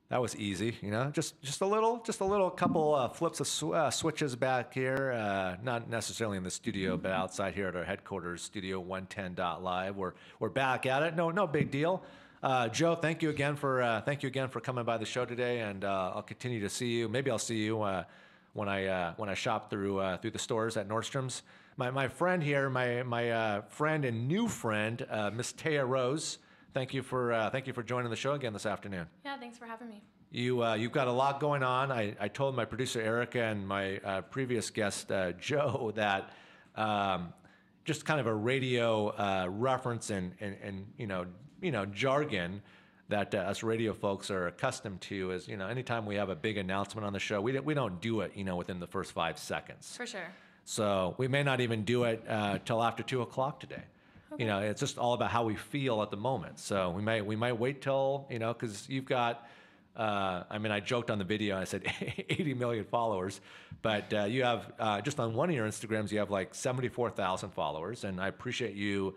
That was easy, you know. Just a little couple flips of switches back here. Not necessarily in the studio, but outside here at our headquarters, Studio 110.live. We're back at it. No big deal. Joe, thank you again for coming by the show today, and I'll continue to see you. Maybe I'll see you when I shop through the stores at Nordstrom's. My friend here, my friend and new friend, Miss Taya Rose. Thank you for joining the show again this afternoon. Yeah, thanks for having me. You've got a lot going on. I told my producer Erica and my previous guest Joe that just kind of a radio reference and jargon that us radio folks are accustomed to is, anytime we have a big announcement on the show, we don't do it within the first 5 seconds. For sure. So we may not even do it till after 2 o'clock today. Okay. It's just all about how we feel at the moment. So we might wait till, because you've got, I joked on the video, I said 80 million followers, but you have, just on one of your Instagrams, you have like 74,000 followers. And I appreciate you.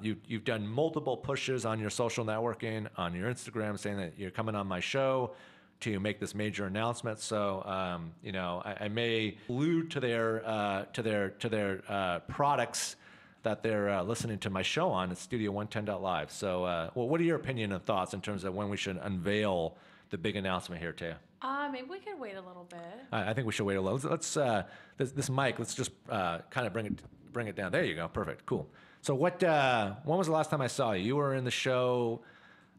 You've done multiple pushes on your social networking, on your Instagram, saying that you're coming on my show to make this major announcement. So, I may allude to their products that they're listening to my show on at Studio 110.live. So, what are your opinion and thoughts in terms of when we should unveil the big announcement here, Taya? Maybe we could wait a little bit. I think we should wait a little. Let's this mic. Let's just kind of bring it down. There you go. Perfect. Cool. So, when was the last time I saw you? You were in the show.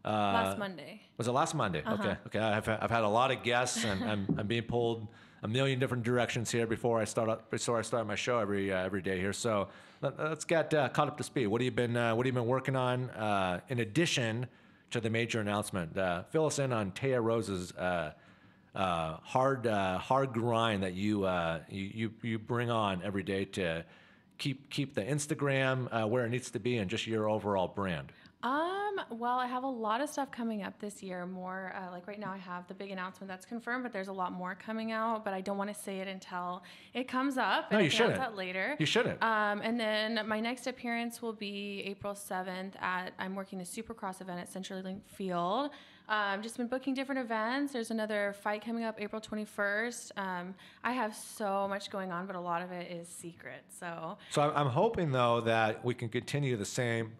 Last Monday. Was it last Monday? Uh-huh. Okay. I've had a lot of guests, and I'm being pulled a million different directions here before I start my show every day here. So let's get caught up to speed. What have you been working on in addition to the major announcement? Fill us in on Taya Rose's hard grind that you bring on every day to keep the Instagram where it needs to be and just your overall brand. Well, I have a lot of stuff coming up this year. More like right now I have the big announcement that's confirmed, but there's a lot more coming out, but I don't want to say it until it comes up. No, you shouldn't. That later. You shouldn't. And then my next appearance will be April 7th I'm working the Supercross event at CenturyLink Field. Just been booking different events. There's another fight coming up April 21st. I have so much going on, but a lot of it is secret. So I'm hoping though that we can continue the same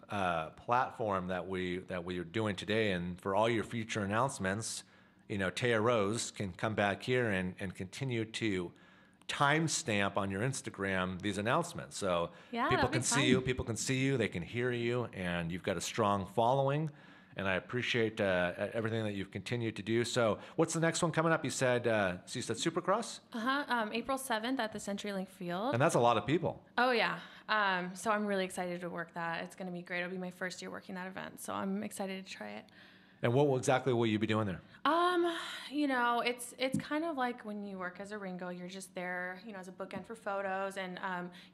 platform that we are doing today, and for all your future announcements, Taya Rose can come back here and continue to timestamp on your Instagram these announcements. So yeah, people can see you, they can hear you, and you've got a strong following. And I appreciate everything that you've continued to do. So what's the next one coming up? You said Supercross? April 7th at the CenturyLink Field. And that's a lot of people. Oh, yeah. So I'm really excited to work that. It's going to be great. It'll be my first year working that event. So I'm excited to try it. And what exactly will you be doing there? It's kind of like when you work as a Ringo, you're just there, as a bookend for photos, and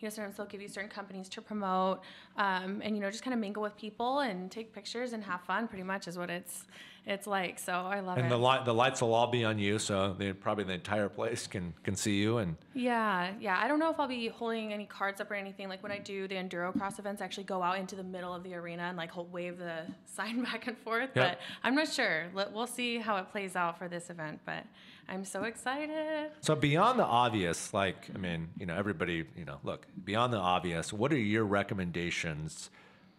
sometimes they'll give you certain companies to promote, and just kind of mingle with people and take pictures and have fun. Pretty much is what it's like. So I love it. And the lights will all be on you, so probably the entire place can see you. And yeah. I don't know if I'll be holding any cards up or anything. Like when I do the enduro cross events, I actually go out into the middle of the arena and wave the sign back and forth. Yep. But I'm not sure. We'll see how it plays out for this event, but I'm so excited. So beyond the obvious, everybody, look, beyond the obvious, what are your recommendations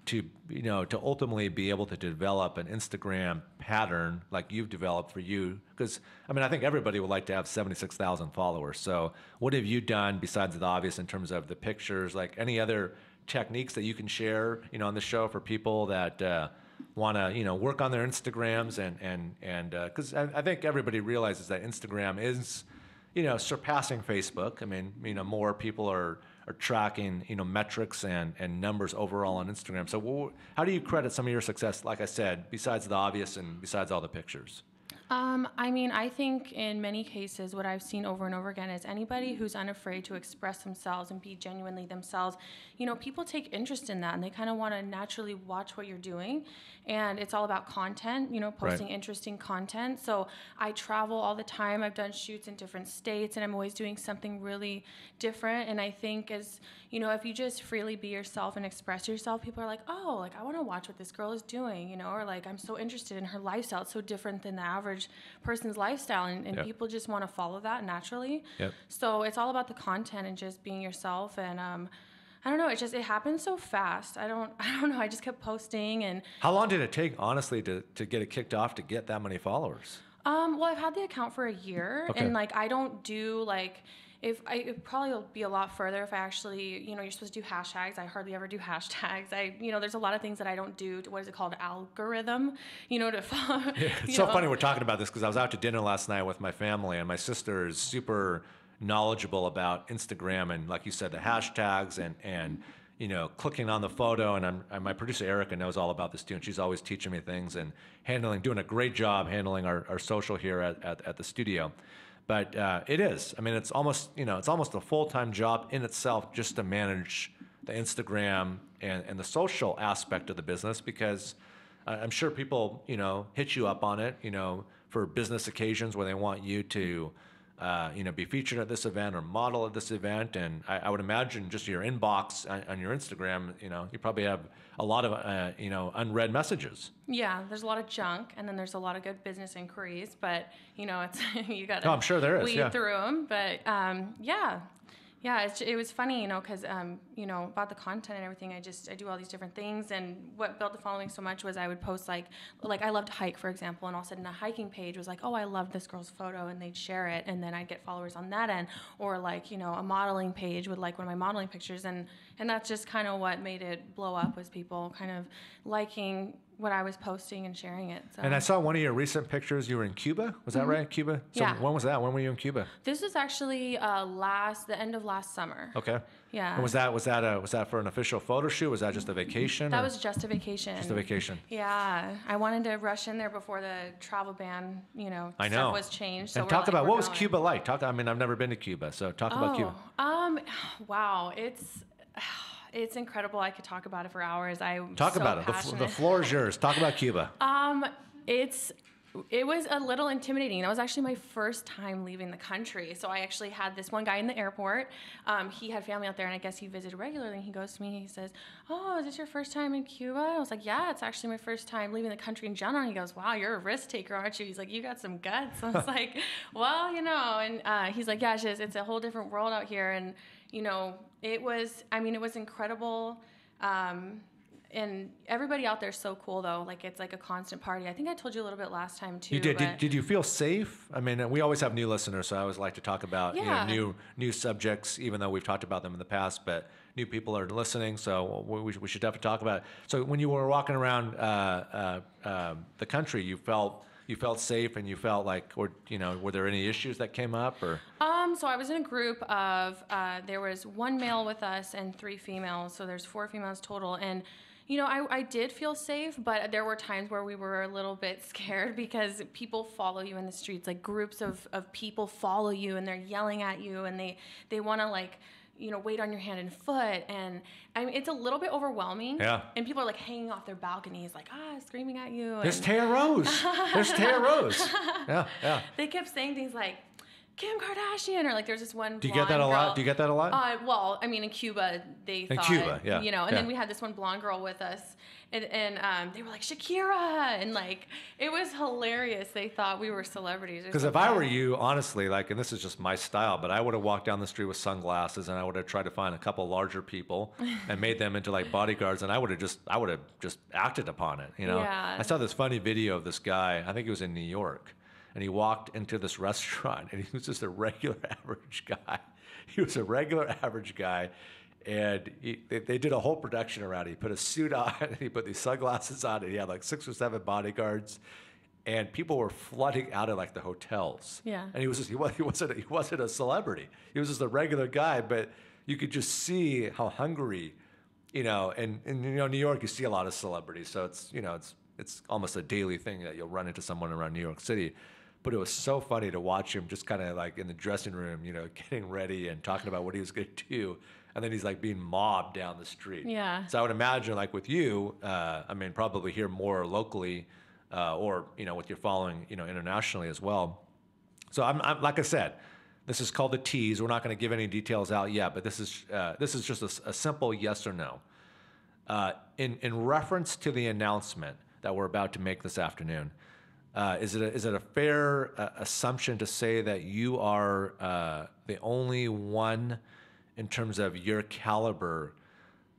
to ultimately be able to develop an Instagram pattern like you've developed for you? Because, I think everybody would like to have 76,000 followers. So what have you done besides the obvious in terms of the pictures, like any other techniques that you can share, on the show for people that want to work on their Instagrams and because I think everybody realizes that Instagram is surpassing Facebook. More people are tracking tracking and numbers overall on Instagram. So how do you credit some of your success, like I said, besides the obvious and besides all the pictures? I think in many cases, what I've seen over and over again is anybody who's unafraid to express themselves and be genuinely themselves, people take interest in that and they kind of want to naturally watch what you're doing. And it's all about content, posting interesting content. So I travel all the time. I've done shoots in different states and I'm always doing something really different. And I think if you just freely be yourself and express yourself, people are like, oh, I want to watch what this girl is doing, or I'm so interested in her lifestyle. It's so different than the average average person's lifestyle, and Yep. people just want to follow that naturally. Yep. So it's all about the content and just being yourself. And I don't know, it happened so fast. I don't know. I just kept posting. And How long did it take, honestly, to get it kicked off to get that many followers? well, I've had the account for a year, Okay. and like I don't do like. It probably will be a lot further if I actually, you're supposed to do hashtags. I hardly ever do hashtags. There's a lot of things that I don't do. What is it called? Algorithm, to follow. Yeah, it's so funny we're talking about this because I was out to dinner last night with my family, and my sister is super knowledgeable about Instagram and, like you said, the hashtags and clicking on the photo. And my producer Erica knows all about this too, and she's always teaching me things and doing a great job handling our social here at the studio. But it is. I mean, it's almost a full-time job in itself just to manage the Instagram and the social aspect of the business, because I'm sure people, hit you up on it, for business occasions where they want you to, be featured at this event or model at this event. And I would imagine just your inbox on your Instagram, you probably have a lot of, unread messages. Yeah, there's a lot of junk, and then there's a lot of good business inquiries, but it's you got Oh, to I'm sure there is, weed yeah. through them. But yeah, it was funny, because about the content and everything. I do all these different things, and what built the following so much was I would post like I love to hike, for example, and all of a sudden a hiking page was like, oh, I love this girl's photo, and they'd share it, and then I'd get followers on that end, or a modeling page would like one of my modeling pictures, and that's just kind of what made it blow up, was people kind of liking what I was posting and sharing it. So. And I saw one of your recent pictures. You were in Cuba. Was that right? Cuba? So Yeah. When was that? When were you in Cuba? This was actually the end of last summer. Okay. Yeah. And was that for an official photo shoot? Was that just a vacation? That or- was just a vacation. Just a vacation. Yeah, I wanted to rush in there before the travel ban, I know. stuff was changed. So And we're talk like, about we're what was going. Cuba like. I've never been to Cuba, so talk about Cuba. Wow, it's incredible. I could talk about it for hours. Talk so about it. passionate. The floor is yours. Talk about Cuba. It was a little intimidating. That was actually my first time leaving the country. So I actually had this one guy in the airport. He had family out there, and I guess he visited regularly. And he goes to me, he says, "Oh, is this your first time in Cuba?" I was like, "Yeah, it's actually my first time leaving the country in general." And he goes, "Wow, you're a risk taker, aren't you?" He's like, "You got some guts." I was like, "Well, And he's like, "Yeah, it's a whole different world out here." And it was incredible. And everybody out there is so cool, though. Like, it's like a constant party. I think I told you a little bit last time, too. You did. But Did you feel safe? I mean, we always have new listeners, so I always like to talk about Yeah. new subjects, even though we've talked about them in the past. But new people are listening, so we should definitely talk about it. So when you were walking around the country, you felt safe, and you felt like, or were there any issues that came up, or? So I was in a group of, there was one male with us and 3 females, so there's 4 females total. And, I did feel safe, but there were times where we were a little bit scared because people follow you in the streets. Like, groups of people follow you, and they're yelling at you, and they want to, wait on your hand and foot. And it's a little bit overwhelming. Yeah. And people are like hanging off their balconies, like, screaming at you. There's And Taya Rose. There's Taya Rose. Yeah. they kept saying things like, Kim Kardashian, or like there's this one. Do you get that a lot? Girl. Do you get that a lot? Well, in Cuba, they thought. Cuba, yeah, And yeah. then we had this one blonde girl with us, and they were like Shakira, and like it was hilarious. They thought we were celebrities. Because if I were you, honestly, and this is just my style, but I would have walked down the street with sunglasses, and I would have tried to find a couple larger people and made them into like bodyguards, and I would have just acted upon it. Yeah. I saw this funny video of this guy. I think he was in New York. And he walked into this restaurant, and he was just a regular average guy. He was a regular average guy, and they did a whole production around it. He put a suit on, and he put these sunglasses on, and he had like 6 or 7 bodyguards, and people were flooding out of like the hotels. Yeah. And he wasn't a celebrity. He was just a regular guy, but you could just see how hungry, and New York, you see a lot of celebrities, so it's almost a daily thing that you'll run into someone around New York City. But it was so funny to watch him just kind of like in the dressing room, getting ready and talking about what he was going to do. And then he's like being mobbed down the street. Yeah. So I would imagine like with you, probably here more locally or, with your following, internationally as well. So I'm like I said, this is called the tease. We're not going to give any details out yet, but this is just a simple yes or no. In reference to the announcement that we're about to make this afternoon, Is it a fair assumption to say that you are the only one in terms of your caliber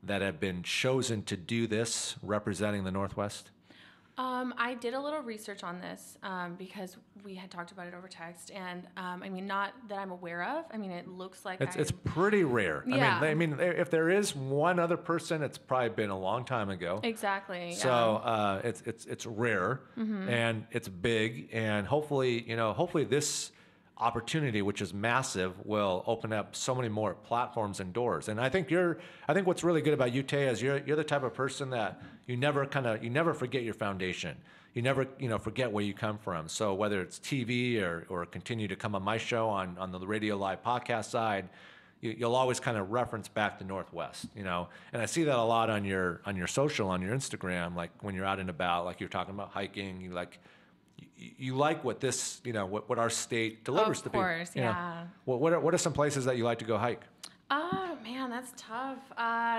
that have been chosen to do this representing the Northwest? I did a little research on this because we had talked about it over text, and I mean, not that I'm aware of. I mean, it looks like it's pretty rare. Yeah. I mean, if there is one other person, it's probably been a long time ago. Exactly. So it's rare and it's big, and hopefully this opportunity, which is massive, will open up so many more platforms and doors. And I think what's really good about you, Taya, is you're the type of person that you never forget your foundation. You never forget where you come from. So whether it's TV or continue to come on my show on the Radio Live podcast side, you'll always kind of reference back to Northwest, and I see that a lot on your social, on your Instagram, like when you're out and about, like you're talking about hiking, you like what this, what our state delivers to people. Of course, yeah. What are some places that you like to go hike? Oh, man, that's tough.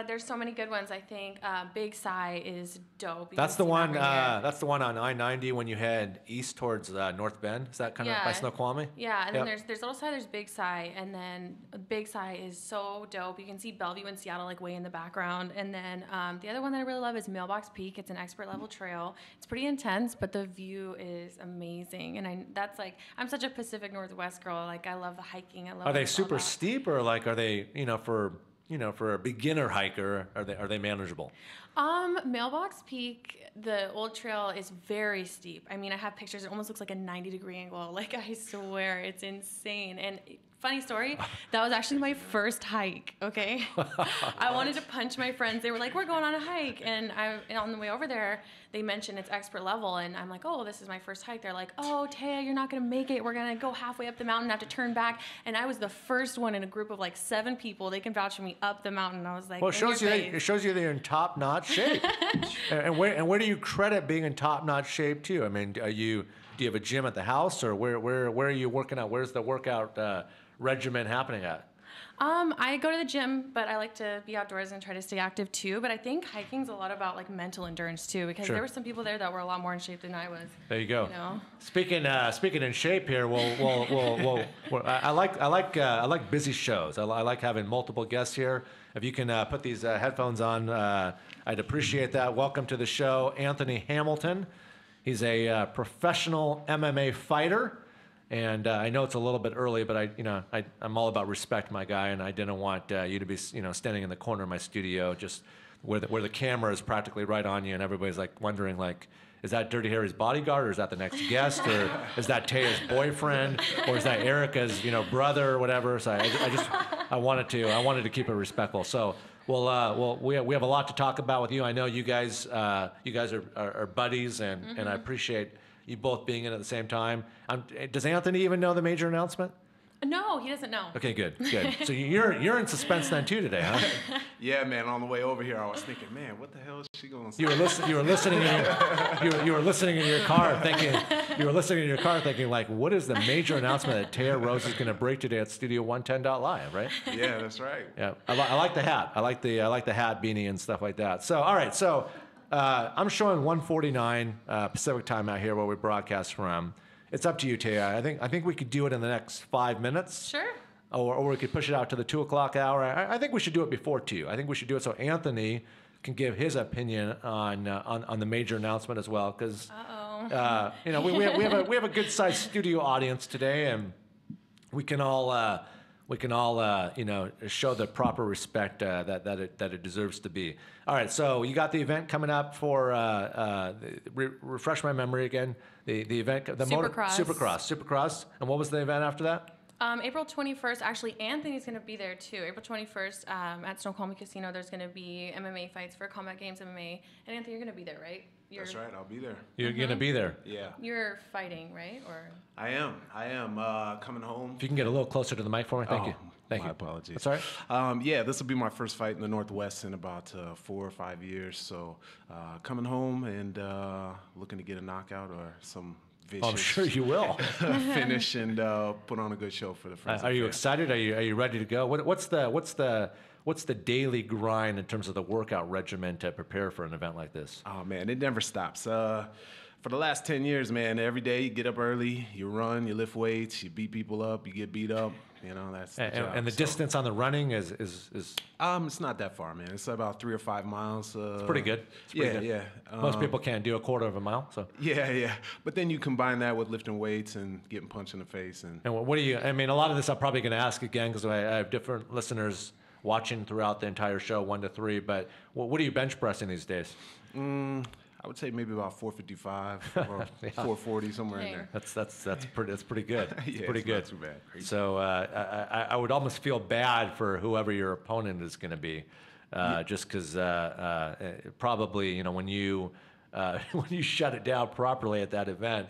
There's so many good ones, I think. Big Sci is dope. That's the one. That's the one on I-90 when you head east towards North Bend. Is that kind of by Snoqualmie? Yeah, and then there's Little Sci, there's Big Sci, and then Big Sci is so dope. You can see Bellevue in Seattle like way in the background, and then the other one that I really love is Mailbox Peak. It's an expert level trail. It's pretty intense, but the view is amazing, and I'm such a Pacific Northwest girl. Like I love the hiking. I love. Are they super steep, or like are they for a beginner hiker, are they manageable? Mailbox Peak, the old trail is very steep. I mean, I have pictures. It almost looks like a 90-degree angle. Like, I swear, it's insane. And funny story, that was actually my first hike, okay? I wanted to punch my friends. They were like, we're going on a hike. And on the way over there, they mentioned it's expert level. And I'm like, oh, this is my first hike. They're like, oh, Taya, you're not going to make it. We're going to go halfway up the mountain and have to turn back. And I was the first one in a group of like 7 people. They can vouch for me up the mountain. I was like, well, it shows you that you're in top-notch shape. and where do you credit being in top-notch shape too? I mean, do you have a gym at the house, or where are you working out? Where's the workout regimen happening at? I go to the gym, but I like to be outdoors and try to stay active too. But I think hiking's a lot about like mental endurance too, because there were some people there that were a lot more in shape than I was. There you go. Speaking in shape here, I like busy shows. I like having multiple guests here. If you can put these headphones on, I'd appreciate that. Welcome to the show, Anthony Hamilton. He's a professional MMA fighter. And I know it's a little bit early, but I'm all about respect, my guy, and I didn't want you to be standing in the corner of my studio, just where the camera is practically right on you, and everybody's like wondering like, is that Dirty Harry's bodyguard, or is that the next guest, or is that Taya's boyfriend, or is that Erica's brother or whatever? So I wanted to keep it respectful. So we have a lot to talk about with you. I know you guys are buddies, and I appreciate you both being in at the same time. Does Anthony even know the major announcement? No, he doesn't know. Okay, good. So you're in suspense then too today, huh? Yeah, man. On the way over here, I was thinking, man, what the hell is she going to say? You were listening in your car thinking like, what is the major announcement that Taya Rose is going to break today at Studio 110.live, right? Yeah, that's right. Yeah, I like the hat. I like the hat, beanie, and stuff like that. So all right, so. I'm showing 1:49 Pacific time out here where we broadcast from. It's up to you, Taya. I think we could do it in the next 5 minutes. Sure. Or we could push it out to the 2 o'clock hour. I think we should do it before 2. I think we should do it so Anthony can give his opinion on the major announcement as well, because we have a good sized studio audience today, and we can all show the proper respect that it deserves to be. All right, so you got the event coming up for refresh my memory again. The event, the Supercross, and what was the event after that? April 21st. Actually, Anthony's going to be there too. April 21st at Snoqualmie Casino. There's going to be MMA fights for Combat Games MMA, and Anthony, you're going to be there, right? That's right. I'll be there. You're going to be there. Yeah. You're fighting, right? Or I am coming home. If you can get a little closer to the mic for me, thank you. Thank you. My apologies. That's all right. Yeah, this will be my first fight in the Northwest in about 4 or 5 years. So coming home and looking to get a knockout or some vicious. I'm sure you will. Finish and put on a good show for the friends. Are you excited? Are you ready to go? What's the daily grind in terms of the workout regimen to prepare for an event like this? Oh man, it never stops. For the last 10 years, man, every day you get up early, you run, you lift weights, you beat people up, you get beat up. You know, that's the job. And the distance on the running is it's not that far, man. It's about 3 or 5 miles. it's pretty good. It's pretty good. Yeah. Most people can't do a quarter of a mile. So Yeah. But then you combine that with lifting weights and getting punched in the face. And what do you? I mean, a lot of this I'm probably going to ask again because I have different listeners watching throughout the entire show, 1 to 3. But what are you bench pressing these days? I would say maybe about 455 or 440, somewhere in there. That's pretty good. Yeah, pretty it's good. not too bad. Crazy. So I would almost feel bad for whoever your opponent is going to be, just because probably when you when you shut it down properly at that event,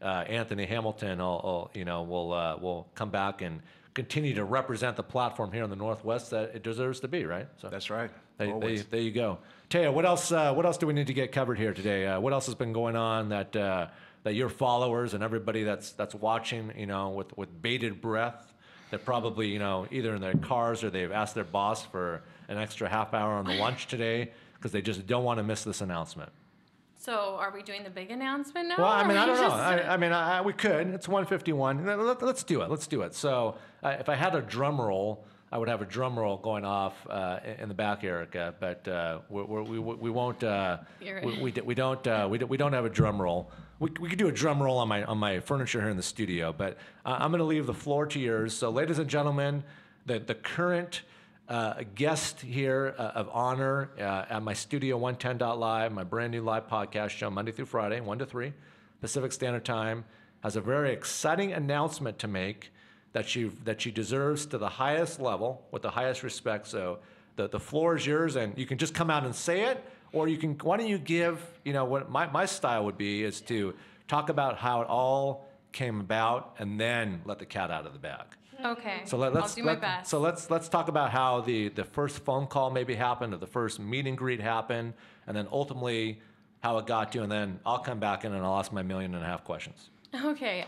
Anthony Hamilton will come back and continue to represent the platform here in the Northwest that it deserves to be, right? So That's right. there you go. Taya, what else do we need to get covered here today? What else has been going on that your followers and everybody that's watching, with bated breath, that probably, either in their cars or they've asked their boss for an extra half hour on the lunch today because they just don't want to miss this announcement. So are we doing the big announcement now? Well, I mean, I don't know. Just- We could. It's 1:51. Let's do it. So if I had a drum roll, I would have a drum roll going off in the back, Erica. But we won't. We don't have a drum roll. We could do a drum roll on my furniture here in the studio. But I'm going to leave the floor to yours. So, ladies and gentlemen, the current guest here of honor at my Studio 110.live, my brand new live podcast show, Monday through Friday, 1 to 3 Pacific Standard Time, has a very exciting announcement to make that she deserves to the highest level with the highest respect. So the floor is yours, and you can just come out and say it, or why don't you give, what my style would be is to talk about how it all came about and then let the cat out of the bag. Okay. So I'll do my best. So let's talk about how the first phone call maybe happened, or the first meet and greet happened, and then ultimately how it got to, and then I'll come back in and I'll ask my 1.5 million questions. Okay.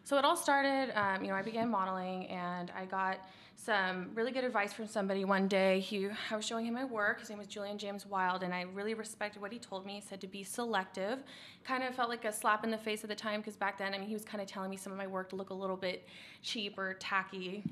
So it all started, I began modeling, and I got some really good advice from somebody one day. I was showing him my work. His name was Julian James Wild, and I really respected what he told me. He said to be selective. Kind of felt like a slap in the face at the time, because back then, he was kind of telling me some of my work to look a little bit cheap or tacky.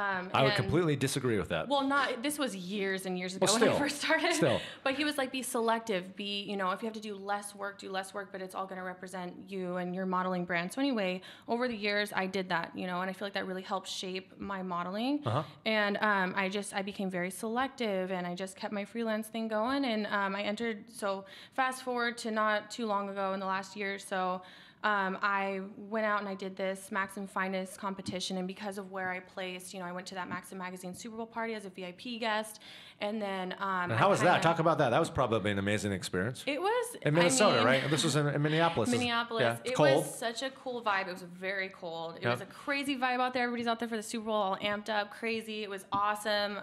I would completely disagree with that. Well, this was years and years ago Well, when I first started. Still. But he was like, be selective. If you have to do less work, but it's all going to represent you and your modeling brand. So anyway, over the years, I did that, and I feel like that really helped shape my modeling. Uh-huh. And I became very selective, and I just kept my freelance thing going. And I entered, so fast forward to not too long ago, in the last year or so, I went out and I did this Maxim Finest competition, and because of where I placed, I went to that Maxim Magazine Super Bowl party as a VIP guest, and then and how was that? Talk about that. That was probably an amazing experience. It was in Minnesota, right? This was in Minneapolis. Minneapolis. Yeah, it's it cold. was such a cool vibe. It was very cold. It Yep. was a crazy vibe out there. Everybody's out there for the Super Bowl, all amped up, crazy. It was awesome.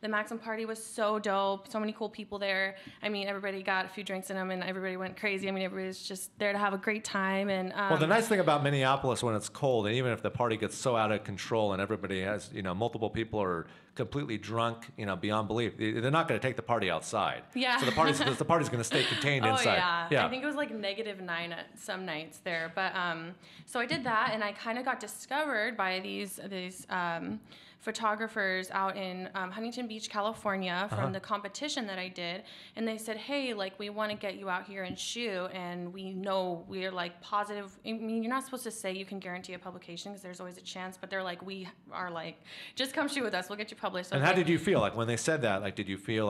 The Maxim party was so dope. So many cool people there. Everybody got a few drinks in them, and everybody went crazy. Everybody was just there to have a great time. And well, the nice thing about Minneapolis when it's cold, and even if the party gets so out of control and everybody has, multiple people are completely drunk, beyond belief, they're not going to take the party outside. Yeah. So the party's going to stay contained inside. Yeah. I think it was like -9 at some nights there. But so I did that, and I kind of got discovered by these photographers out in Huntington Beach, California, from the competition that I did, and they said, hey, we want to get you out here and shoot, and we know we're positive. You're not supposed to say you can guarantee a publication, because there's always a chance, but they're we are just come shoot with us, we'll get you published. And how did you feel when they said that? Did you feel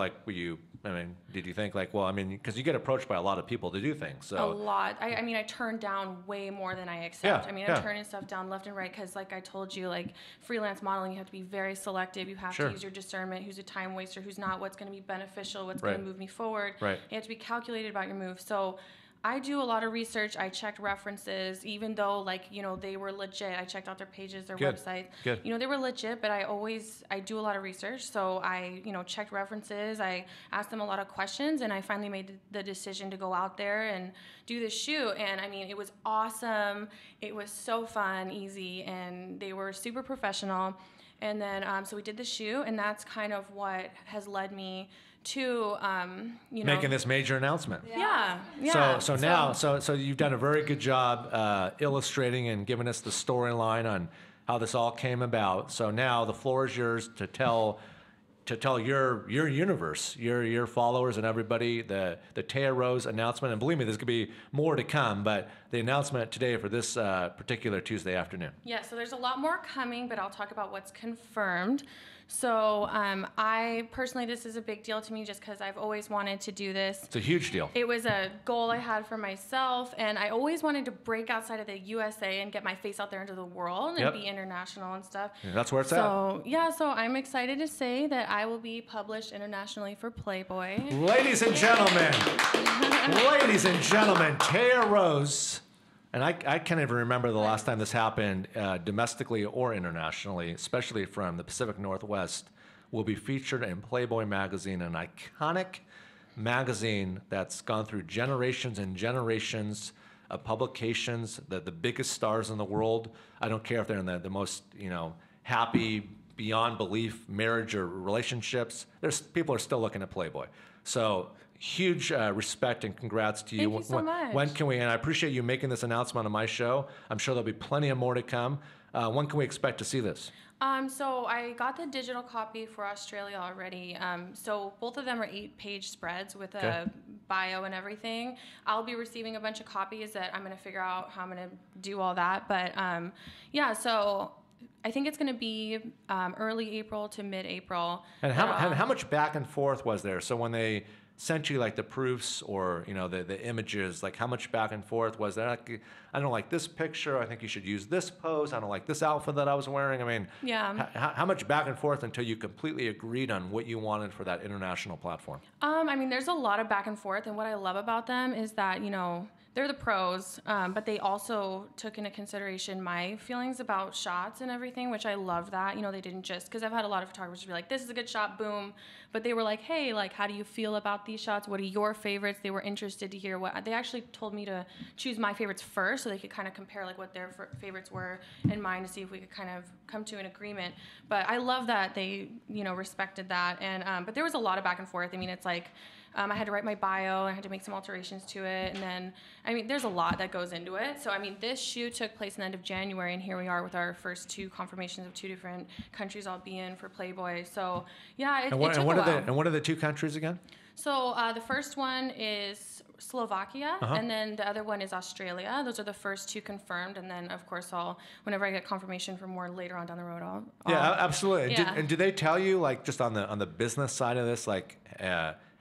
did you think because you get approached by a lot of people to do things, so. A lot. I turned down way more than I accept. Yeah, I'm turning stuff down left and right, because like I told you, freelance modeling, you have to be very selective. You have Sure. to use your discernment, who's a time waster, who's not, what's going to be beneficial, what's Right. going to move me forward. Right. You have to be calculated about your move. So I do a lot of research. I checked references, even though they were legit. I checked out their pages, their Good. websites. Good. They were legit, but I do a lot of research. So I, checked references. I asked them a lot of questions, and I finally made the decision to go out there and do the shoot. And it was awesome. It was so fun, easy, and they were super professional. And then, so we did the shoot, and that's kind of what has led me to, Making this major announcement. Yeah. So now you've done a very good job illustrating and giving us the storyline on how this all came about. So now the floor is yours to tell your universe, your followers and everybody the Taya Rose announcement. And believe me, there's going to be more to come, but the announcement today for this particular Tuesday afternoon. Yeah, so there's a lot more coming, but I'll talk about what's confirmed. So I personally, this is a big deal to me just because I've always wanted to do this. It's a huge deal. It was a goal I had for myself, and I always wanted to break outside of the USA and get my face out there into the world and be international and stuff. Yeah, that's where it's at. So I'm excited to say that I will be published internationally for Playboy. Ladies and gentlemen, Taya Rose. And I can't even remember the last time this happened domestically or internationally, especially from the Pacific Northwest, will be featured in Playboy magazine, an iconic magazine that's gone through generations and generations of publications, the biggest stars in the world. I don't care if they're in the most, happy, beyond belief marriage or relationships. People are still looking at Playboy. So huge respect and congrats to you. Thank you so much. When can we, and I appreciate you making this announcement on my show. I'm sure there'll be plenty of more to come. When can we expect to see this? So I got the digital copy for Australia already. So both of them are 8-page spreads with a bio and everything. I'll be receiving a bunch of copies that I'm going to figure out how I'm going to do all that. But so I think it's going to be early April to mid-April. And how much back and forth was there? So when they sent you like the proofs or the images, like how much back and forth was there? Like, I don't like this picture. I think you should use this pose. I don't like this outfit that I was wearing. I mean, how much back and forth until you completely agreed on what you wanted for that international platform? There's a lot of back and forth, and what I love about them is that they're the pros, but they also took into consideration my feelings about shots and everything, which I love that. They didn't just, because I've had a lot of photographers be like, this is a good shot, boom. But they were like, hey, like, how do you feel about these shots? What are your favorites? They were interested to hear they actually told me to choose my favorites first so they could kind of compare like what their favorites were and mine to see if we could kind of come to an agreement. But I love that they, respected that. And, but there was a lot of back and forth. I mean, it's like, I had to write my bio, I had to make some alterations to it, and then, there's a lot that goes into it. So, this shoot took place in the end of January, and here we are with our first 2 confirmations of 2 different countries I'll be in for Playboy. So, yeah, it took a while. And what are the 2 countries again? So, the first one is Slovakia, and then the other one is Australia. Those are the first 2 confirmed, and then, of course, whenever I get confirmation for more later on down the road, I'll absolutely. Yeah. And do they tell you, like, just on the business side of this, like,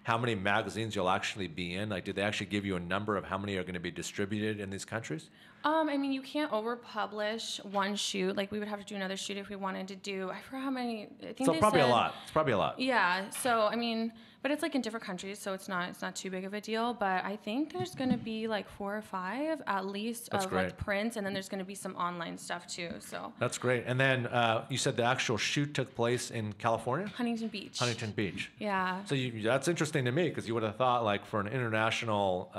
how many magazines you'll actually be in? Like, did they actually give you a number of how many are going to be distributed in these countries? You can't over-publish one shoot. Like, we would have to do another shoot if we wanted to do, I forgot how many, I think It's probably a lot. Yeah, so, but it's like in different countries, so it's not too big of a deal. But I think there's going to be like 4 or 5 at least of like prints, and then there's going to be some online stuff too. So that's great. And then you said the actual shoot took place in California? Huntington Beach. Yeah. So that's interesting to me because you would have thought like for an international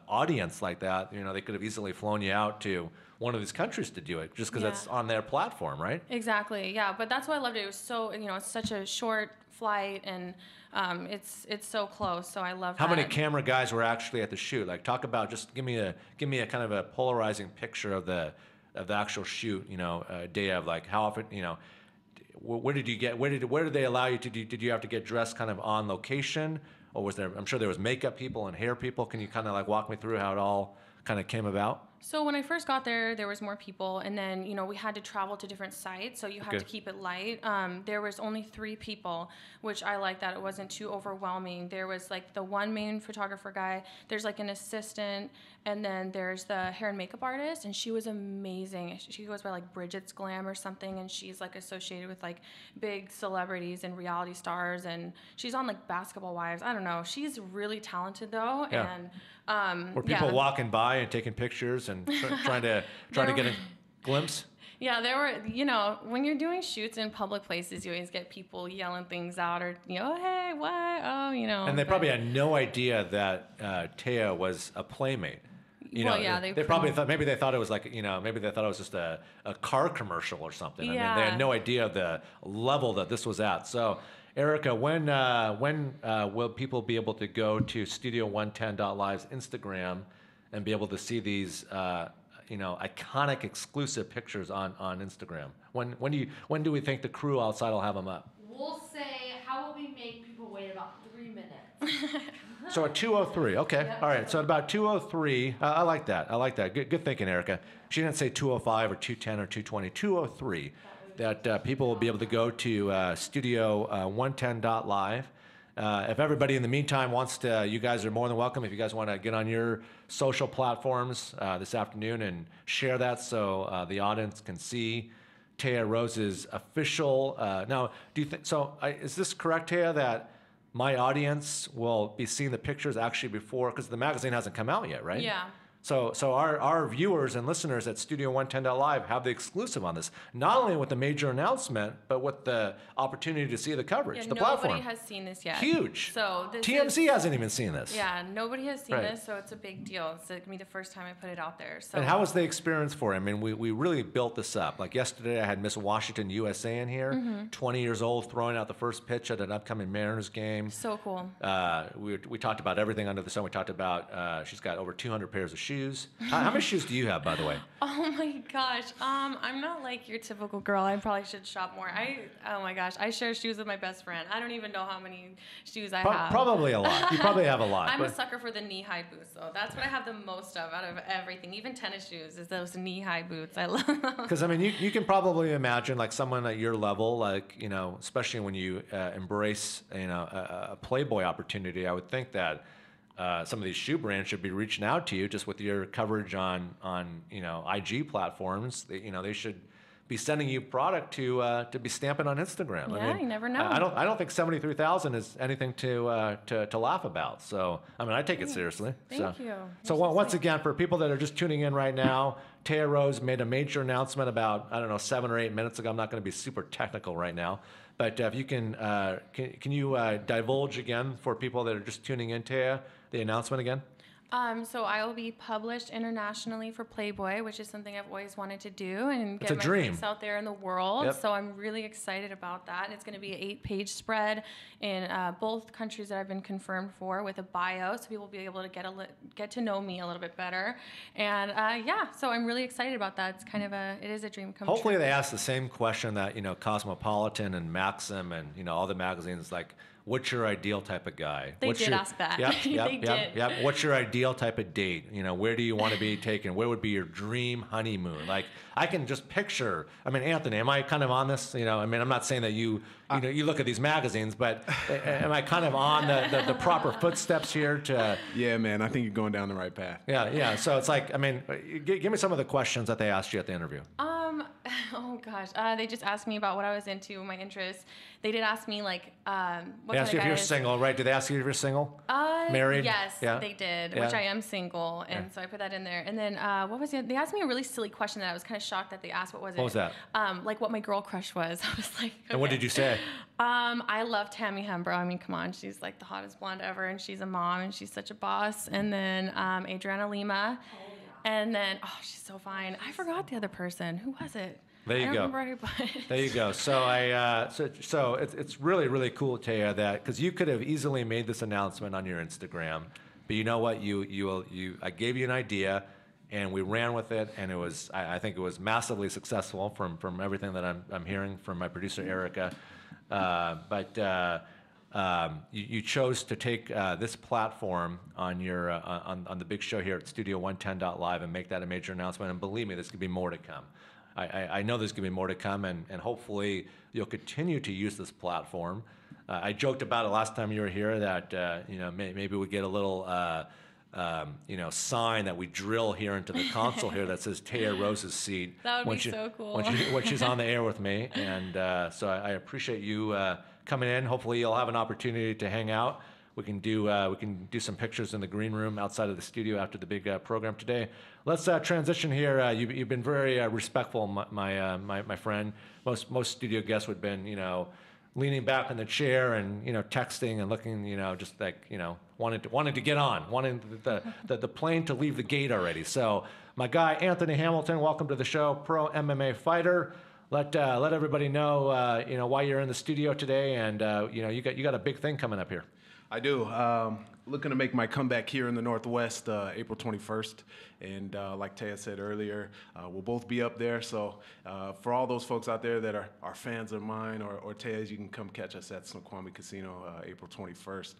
audience like that, they could have easily flown you out to one of these countries to do it just because it's on their platform, right? Exactly. Yeah, but that's why I loved it. It was so it's such a short flight and. It's so close, so I love that. How many camera guys were actually at the shoot? Like, talk about just give me a kind of a polarizing picture of the actual shoot. Day of like how often where did they allow you to do? Did you have to get dressed kind of on location, or was there? I'm sure there was makeup people and hair people. Can you kind of like walk me through how it all kind of came about? So when I first got there was more people, and then we had to travel to different sites, so you had to keep it light. There was only 3 people, which I like that it wasn't too overwhelming. There was like the one main photographer guy. There's like an assistant, and then there's the hair and makeup artist, and she was amazing. She goes by like Bridget's Glam or something, and she's like associated with like big celebrities and reality stars, and she's on like Basketball Wives. I don't know. She's really talented though, and. Were people walking by and taking pictures and trying to get a glimpse? Yeah, there were, when you're doing shoots in public places, you always get people yelling things out or, hey, what? Oh, And they probably had no idea that Taya was a playmate. You Well, know, yeah, they probably thought maybe they thought it was like maybe they thought it was just a car commercial or something. I mean, they had no idea of the level that this was at. So, Erica, when will people be able to go to Studio110.live's Instagram and be able to see these iconic exclusive pictures on Instagram? When do we think the crew outside will have them up? We'll say, how about we make people wait about 3 minutes? So at 2:03, okay. Yep. All right, so at about 2:03, I like that. I like that. Good thinking, Erica. She didn't say 2:05 or 2:10 or 2:20, 2:03. That people will be able to go to Studio110.live. If everybody in the meantime wants to, you guys are more than welcome. If you guys want to get on your social platforms this afternoon and share that so the audience can see Taya Rose's official. Now, do you think so? Is this correct, Taya, that my audience will be seeing the pictures actually before, because the magazine hasn't come out yet, right? Yeah. So our viewers and listeners at Studio110.live have the exclusive on this, not only with the major announcement, but with the opportunity to see the coverage, Yeah, the platform. nobody has seen this yet. Huge. So this TMZ hasn't even seen this. Yeah, nobody has seen Right. this, so it's a big deal. It's going to be the first time I put it out there. So. And how was the experience for you? I mean, we really built this up. Like yesterday, I had Miss Washington USA in here, 20 years old, throwing out the first pitch at an upcoming Mariners game. So cool. We talked about everything under the sun. We talked about she's got over 200 pairs of shoes. How many shoes do you have, by the way? Oh my gosh. I'm not like your typical girl. I probably should shop more. Oh my gosh. I share shoes with my best friend. I don't even know how many shoes I have. Probably a lot. You probably have a lot. I'm a sucker for the knee-high boots, though. That's what I have the most of out of everything. Even tennis shoes is those knee-high boots. I love them. Because I mean, you can probably imagine like someone at your level, like especially when you embrace a Playboy opportunity. I would think that some of these shoe brands should be reaching out to you just with your coverage on IG platforms. They should be sending you product to be stamping on Instagram. Yeah, I mean, you never know. I don't think 73,000 is anything to laugh about. So I mean, I take it seriously. Thank you. So once again, for people that are just tuning in right now, Taya Rose made a major announcement about 7 or 8 minutes ago. I'm not going to be super technical right now, but if you can you divulge again for people that are just tuning in, Taya, the announcement again? So I will be published internationally for Playboy, which is something I've always wanted to do and It's get a my dream. face out there in the world. Yep. So I'm really excited about that. It's going to be an 8-page spread in both countries that I've been confirmed for with a bio, so people will be able to get to know me a little bit better. And so I'm really excited about that. It's it is a dream come Hopefully true. they ask the same question that Cosmopolitan and Maxim and all the magazines, like, what's your ideal type of guy? They did ask that. They did. Yep. What's your ideal type of date? Where do you want to be taken? Where would be your dream honeymoon? Like, I can just picture. I mean, Anthony, am I kind of on this? I mean, I'm not saying that you look at these magazines, but am I kind of on the proper footsteps here to? Yeah, man, I think you're going down the right path. Yeah. So it's like, I mean, give me some of the questions that they asked you at the interview. Oh gosh, they just asked me about what I was into, my interests. They did ask me what They kind asked of you if you're guys. single, right? Did they ask you if you're single? Married? Yes, Yeah. they did, Yeah. which I am single, and so I put that in there. And then what was it? They asked me a really silly question that I was kind of shocked that they asked. What was it? What was that? Like what my girl crush was. I was like, And what okay. did you say? I love Tammy Hembrow. I mean, come on, she's like the hottest blonde ever, and she's a mom, and she's such a boss. And then Adriana Lima, and then she's so fine. I forgot the other person. Who was it? There you I go. don't remember everybody. There you go. So so it's really, really cool, Taya, that because you could have easily made this announcement on your Instagram, but you know what? I gave you an idea, and we ran with it, and it was I think it was massively successful from everything that I'm hearing from my producer Erica. You chose to take this platform on your on the big show here at Studio110.live and make that a major announcement. And believe me, there's going to be more to come. I know there's going to be more to come, and hopefully you'll continue to use this platform. I joked about it last time you were here that maybe we get a little sign that we drill here into the console here that says Taya Rose's seat. That would be so cool. When she's on the air with me, and so I appreciate you coming in. Hopefully you'll have an opportunity to hang out. We can do some pictures in the green room outside of the studio after the big program today. Let's transition here. You've been very respectful, my friend. Most studio guests would have been leaning back in the chair and, texting and looking, just like, wanting to get on, wanting the plane to leave the gate already. So my guy, Anthony Hamilton, welcome to the show, pro MMA fighter. Let everybody know, why you're in the studio today, and you got a big thing coming up here. I do. Looking to make my comeback here in the Northwest, April 21st. And like Taya said earlier, we'll both be up there. So for all those folks out there that are fans of mine or Taya's, you can come catch us at Snoqualmie Casino, April 21st.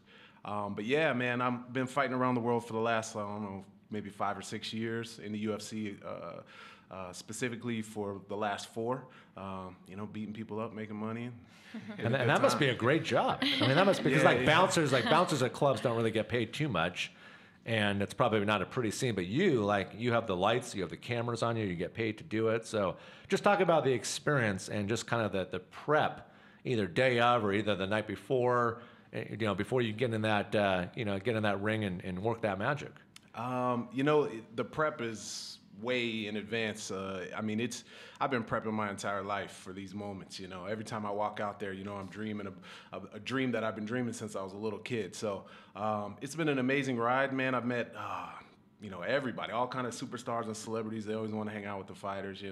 But yeah, man, I've been fighting around the world for the last, I don't know, maybe 5 or 6 years in the UFC. Specifically for the last 4, beating people up, making money. And that must be a great job. I mean, that must be, because bouncers at clubs don't really get paid too much, and it's probably not a pretty scene. But you have the lights, you have the cameras on you, you get paid to do it. So just talk about the experience and just kind of the prep, either day of or either the night before, before you get in that, get in that ring and work that magic. The prep is way in advance. I've been prepping my entire life for these moments. Every time I walk out there, I'm dreaming a dream that I've been dreaming since I was a little kid. So it's been an amazing ride, man. I've met everybody, all kind of superstars and celebrities. They always want to hang out with the fighters. They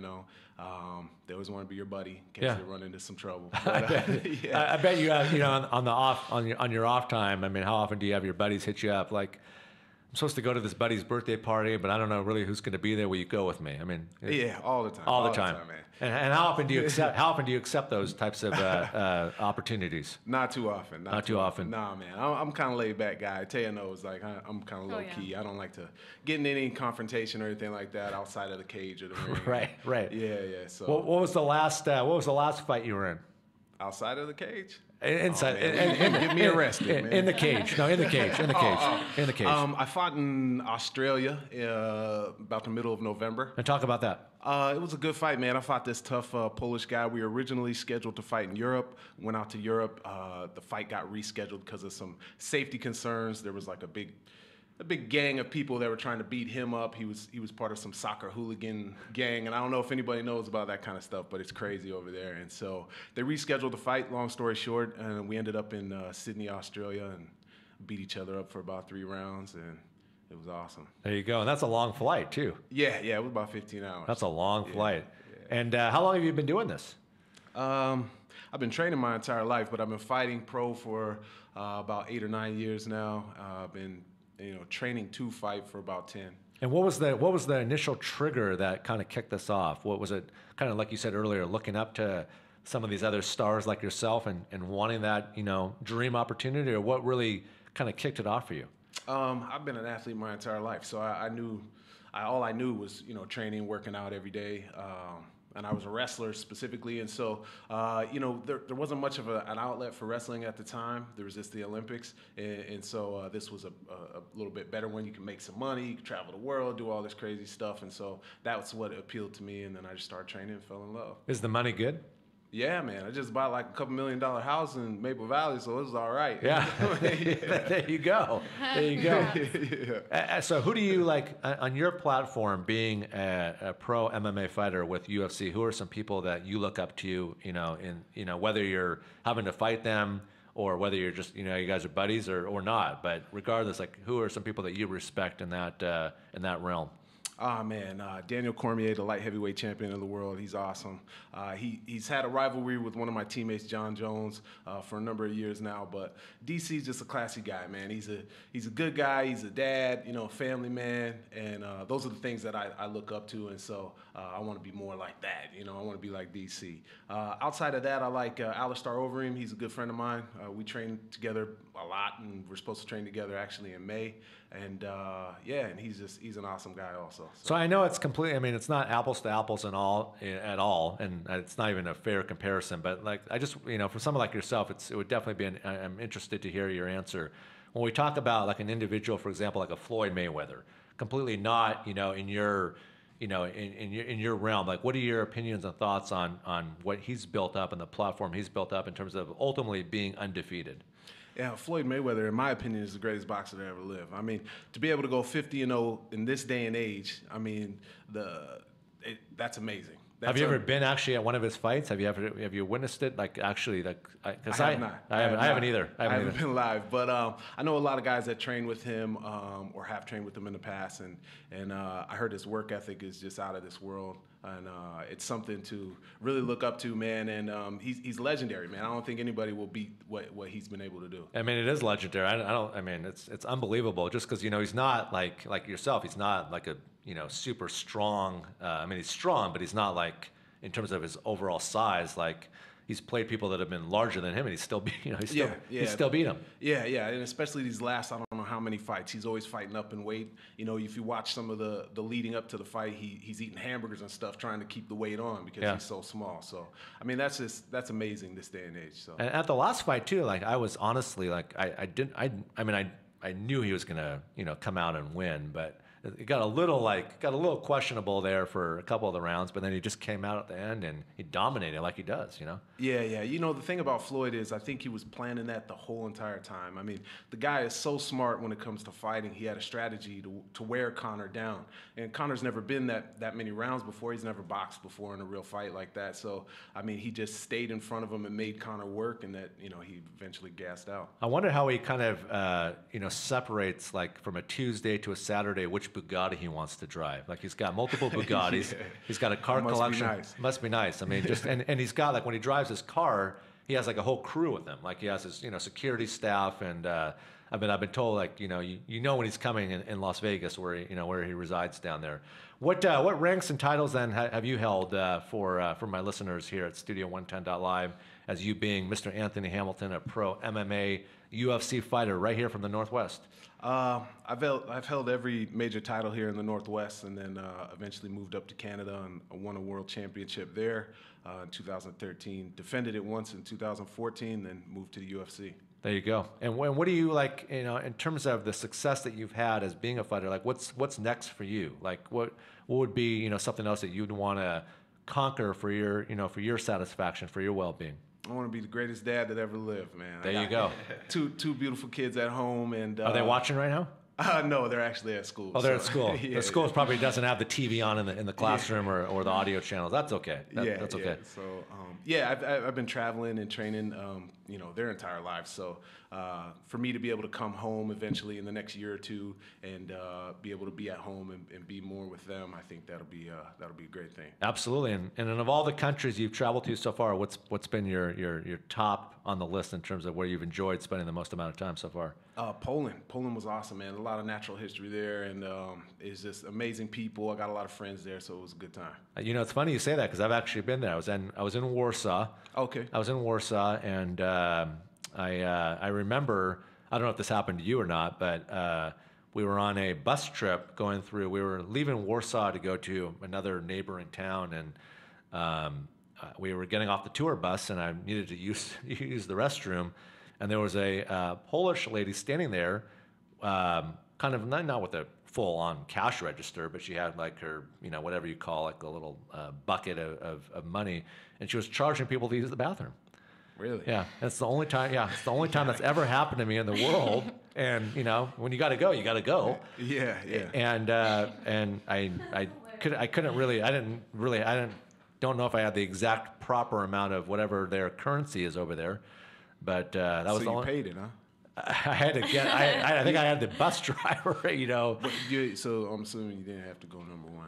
always want to be your buddy in case they run into some trouble. But, I bet you have, on your off time. I mean, how often do you have your buddies hit you up like, I'm supposed to go to this buddy's birthday party, but I don't know really who's going to be there. Will you go with me? I mean, all the time. All the time, man. And how often do you accept? How often do you accept those types of opportunities? Not too often. Not too often. Nah, man. I'm kind of laid back guy. Taya knows, like I'm kind of low key. I don't like to get in any confrontation or anything like that outside of the cage or the ring. Right. Yeah. So what was the last fight you were in? Outside of the cage? Inside, get me arrested, man. In the cage. No, in the cage. In the cage. I fought in Australia about the middle of November. And talk about that. It was a good fight, man. I fought this tough Polish guy. We were originally scheduled to fight in Europe. Went out to Europe. The fight got rescheduled because of some safety concerns. There was like a big gang of people that were trying to beat him up. He was part of some soccer hooligan gang, and I don't know if anybody knows about that kind of stuff, but it's crazy over there. And so they rescheduled the fight, long story short, and we ended up in Sydney, Australia, and beat each other up for about 3 rounds, and it was awesome. There you go. And that's a long flight, too. Yeah, it was about 15 hours. That's a long flight. Yeah. And how long have you been doing this? I've been training my entire life, but I've been fighting pro for about 8 or 9 years now. I've been training to fight for about 10. And what was the initial trigger that kind of kicked this off? What was it, kind of like you said earlier, looking up to some of these other stars like yourself and wanting that, dream opportunity, or what really kind of kicked it off for you? I've been an athlete my entire life, so all I knew was, training, working out every day. And I was a wrestler specifically, and so there wasn't much of an outlet for wrestling at the time. There was just the Olympics, and so this was a little bit better one. You can make some money, you can travel the world, do all this crazy stuff, and so that's what appealed to me. And then I just started training and fell in love. Is the money good? Yeah, man. I just bought like a $2 million house in Maple Valley, so it was all right. Yeah. There you go. So who do you like on your platform, being a pro MMA fighter with UFC? Who are some people that you look up to, whether you're having to fight them or whether you're just, you guys are buddies or not, but regardless, like who are some people that you respect in that realm? Daniel Cormier, the light heavyweight champion of the world, he's awesome. He's had a rivalry with one of my teammates, John Jones, for a number of years now. But DC's just a classy guy, man. He's a good guy. He's a dad, family man, and those are the things that I look up to. And so I want to be more like that. I want to be like DC. Outside of that, I like Alistair Overeem. He's a good friend of mine. We train together a lot, and we're supposed to train together actually in May. And and he's an awesome guy also. So I know it's completely, it's not apples to apples at all, and it's not even a fair comparison, but like, I just, for someone like yourself, it would definitely be, I'm interested to hear your answer. When we talk about like an individual, for example, like a Floyd Mayweather, completely not, in your realm, like what are your opinions and thoughts on what he's built up and the platform he's built up in terms of ultimately being undefeated? Yeah, Floyd Mayweather, in my opinion, is the greatest boxer to ever live. To be able to go 50-0 in this day and age, that's amazing. Have you ever been actually at one of his fights? Have you witnessed it? Like actually, like because I have not. I haven't either. I haven't been live, but I know a lot of guys that train with him or have trained with him in the past, and I heard his work ethic is just out of this world, and it's something to really look up to, man. And he's legendary, man. I don't think anybody will beat what he's been able to do. I mean, it is legendary. I don't. I mean, it's unbelievable. Just because he's not like yourself. He's not like a super strong. I mean, he's strong, but he's not like in terms of his overall size. Like he's played people that have been larger than him, and he's still he still beat them. Yeah, and especially these last I don't know how many fights. He's always fighting up in weight. If you watch some of the leading up to the fight, he's eating hamburgers and stuff trying to keep the weight on because he's so small. So I mean, that's amazing this day and age. So and at the last fight too, like I was honestly like I knew he was gonna come out and win, but it got a little questionable there for a couple of the rounds, but then he just came out at the end and he dominated like he does, Yeah. The thing about Floyd is I think he was planning that the whole entire time. I mean, the guy is so smart when it comes to fighting. He had a strategy to wear Conor down. And Conor's never been that many rounds before. He's never boxed before in a real fight like that. So, I mean, he just stayed in front of him and made Conor work, and that, he eventually gassed out. I wonder how he kind of, separates like from a Tuesday to a Saturday, which Bugatti he wants to drive. Like he's got multiple Bugattis. Yeah. He's got a car collection. Must be nice. I mean, just and he's got like when he drives his car, he has like a whole crew with him. Like he has his security staff, and I've been told like when he's coming in Las Vegas where he resides down there. What ranks and titles then have you held for my listeners here at Studio 110.live as you being Mr. Anthony Hamilton, a pro MMA UFC fighter right here from the Northwest? I've held every major title here in the Northwest, and then eventually moved up to Canada and won a world championship there in 2013. Defended it once in 2014, then moved to the UFC. There you go. And what do you like? In terms of the success that you've had as being a fighter, like what's next for you? Like what would be something else that you'd want to conquer for your satisfaction, for your well-being? I want to be the greatest dad that ever lived, man. There you go. Two beautiful kids at home, and are they watching right now? No, they're actually at school. Oh, they're at school. The school probably doesn't have the TV on in the classroom or the audio channels. That's okay. That's okay. So I've been traveling and training, their entire lives. So for me to be able to come home eventually in the next year or two and be able to be at home and be more with them, I think that'll be a great thing. Absolutely. And of all the countries you've traveled to so far, what's been your top on the list in terms of where you've enjoyed spending the most amount of time so far? Poland. Poland was awesome, man. A lot of natural history there, and it's just amazing people. I got a lot of friends there, so it was a good time. It's funny you say that because I've actually been there. I was in Warsaw. Okay. I was in Warsaw, and I remember, I don't know if this happened to you or not, but we were on a bus trip going through. We were leaving Warsaw to go to another neighboring town, and we were getting off the tour bus, and I needed to use the restroom. And there was a Polish lady standing there, kind of not with a full-on cash register, but she had like her, whatever you call like a little bucket of money, and she was charging people to use the bathroom. Really? Yeah, that's the only time. Yeah, it's the only time that's ever happened to me in the world. And when you got to go, you got to go. Yeah. And I couldn't really. I don't know if I had the exact proper amount of whatever their currency is over there. But that was so you paid it, huh? I had to get. I think I had the bus driver. So I'm assuming you didn't have to go number one.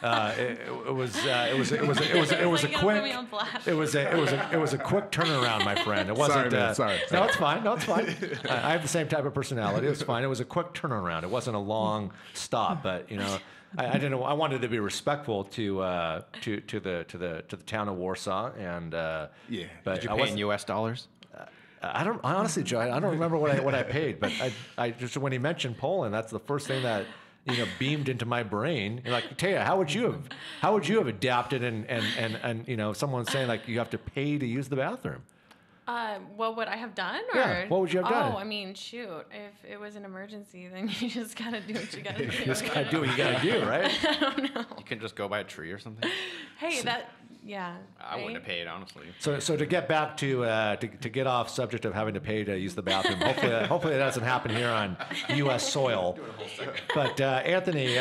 It was a quick. It was a quick turnaround, my friend. It wasn't. Sorry. No, it's fine. I have the same type of personality. It's fine. It was a quick turnaround. It wasn't a long stop, but I didn't. I wanted to be respectful to the town of Warsaw, and yeah. Did But you pay in U.S. dollars? I honestly, Joe, I don't remember what I paid, but I just when he mentioned Poland, that's the first thing that beamed into my brain. You're like, Taya, how would you have adapted and someone saying like you have to pay to use the bathroom? What would I have done? Or? Yeah, what would you have done? Oh, I mean, shoot. If it was an emergency, then you just gotta do what you gotta do. You just gotta do what you gotta do, right? I don't know. You can just go by a tree or something. Hey, Yeah. I wouldn't have paid, honestly. So to get back to get off subject of having to pay to use the bathroom, hopefully that doesn't happen here on U.S. soil. But Anthony,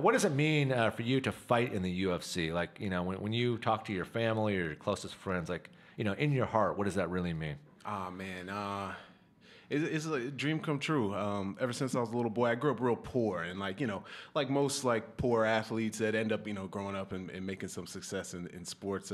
what does it mean for you to fight in the UFC? Like, when you talk to your family or your closest friends, like, in your heart, what does that really mean? Oh man, it's a dream come true. Ever since I was a little boy, I grew up real poor, and like most poor athletes that end up growing up and making some success in sports.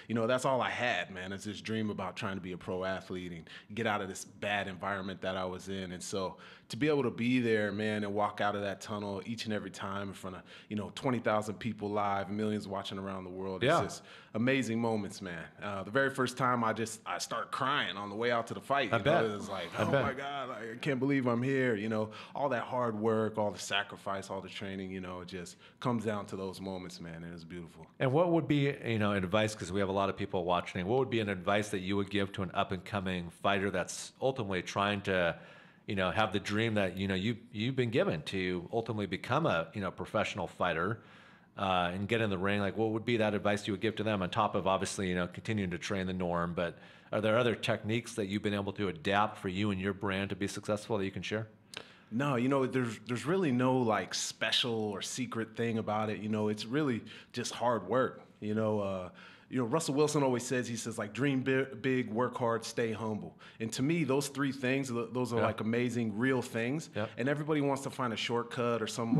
That's all I had, man. It's this dream about trying to be a pro athlete and get out of this bad environment that I was in, and so to be able to be there, man, and walk out of that tunnel each and every time in front of 20,000 people live, millions watching around the world. Yeah. It's just amazing moments, man. The very first time I started crying on the way out to the fight. I bet. It was like, oh my God, I can't believe I'm here. All that hard work, all the sacrifice, all the training, it just comes down to those moments, man. And it's beautiful. And what would be, advice, because we have a lot of people watching, what would be an advice that you would give to an up-and-coming fighter that's ultimately trying to, have the dream that, you've been given to ultimately become a, professional fighter and get in the ring? Like, what would be that advice you would give to them on top of obviously, continuing to train the norm? But are there other techniques that you've been able to adapt for you and your brand to be successful that you can share? No, there's really no special or secret thing about it. It's really just hard work. Russell Wilson always says, dream big, work hard, stay humble. And to me, those three things, those are amazing, real things. Yep. And everybody wants to find a shortcut or some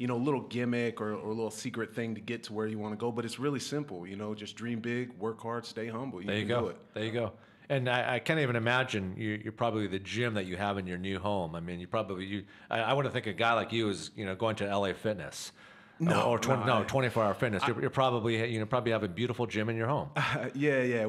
little gimmick or a little secret thing to get to where you want to go. But it's really simple, just dream big, work hard, stay humble. There you go. There you go. And I can't even imagine you're probably the gym that you have in your new home. I mean, I wouldn't think a guy like you is, going to LA Fitness. Or 24-hour fitness. You're probably probably have a beautiful gym in your home. Yeah.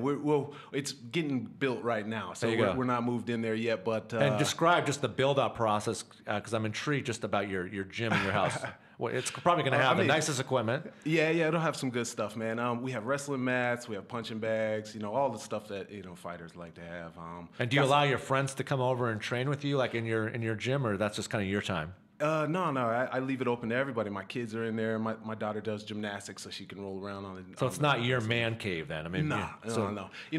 It's getting built right now, so we're not moved in there yet. But and describe just the build-up process, because I'm intrigued just about your gym in your house. Well, it's probably going to have the nicest equipment. Yeah, it'll have some good stuff, man. We have wrestling mats, we have punching bags, all the stuff that fighters like to have. And do you allow your friends to come over and train with you, like in your gym, or that's just kind of your time? No. I leave it open to everybody. My kids are in there. My daughter does gymnastics, so she can roll around on it. So it's not your man cave then? I mean, no.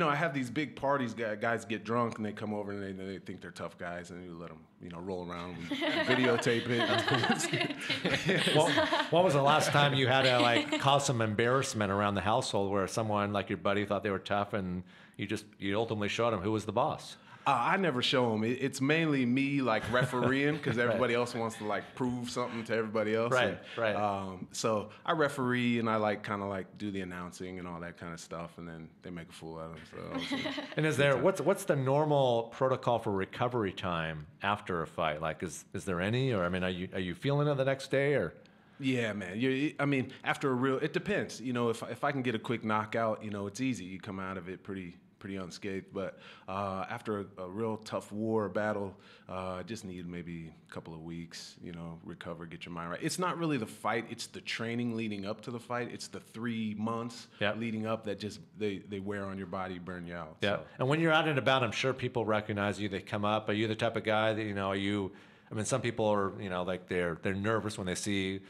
I have these big parties. Guys get drunk and they come over and they think they're tough guys, and you let them, roll around. We videotape it. What was the last time you had to cause some embarrassment around the household where someone like your buddy thought they were tough and you ultimately showed them who was the boss? I never show them. It's mainly me refereeing because everybody else wants to prove something to everybody else. Right. So I referee and I kind of do the announcing and all that kind of stuff, and then they make a fool out of them. So and is there what's the normal protocol for recovery time after a fight? Is there any, or are you feeling it the next day or? Yeah, man. After it depends. If I can get a quick knockout, it's easy. You come out of it pretty unscathed. But after a real tough war or battle, just need maybe a couple of weeks, recover, get your mind right. It's not really the fight. It's the training leading up to the fight. It's the 3 months leading up that just they wear on your body, burn you out. Yeah. So. And when you're out and about, I'm sure people recognize you. They come up. Are you the type of guy that, are you, some people are, they're nervous when they see,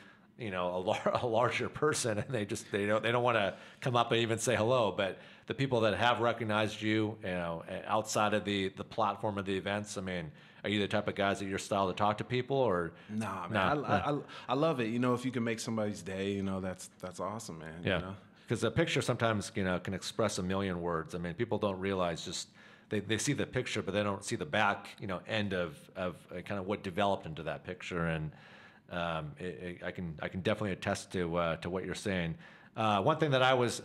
a larger person, and they don't want to come up and even say hello. But the people that have recognized you, outside of the platform of the events, are you the type of guys that your style to talk to people, or? Nah, man. I love it. If you can make somebody's day, that's awesome, man. Yeah. Because a picture sometimes can express a million words. People don't realize just. They see the picture, but they don't see the back, end of kind of what developed into that picture. And I can definitely attest to what you're saying. One thing that I was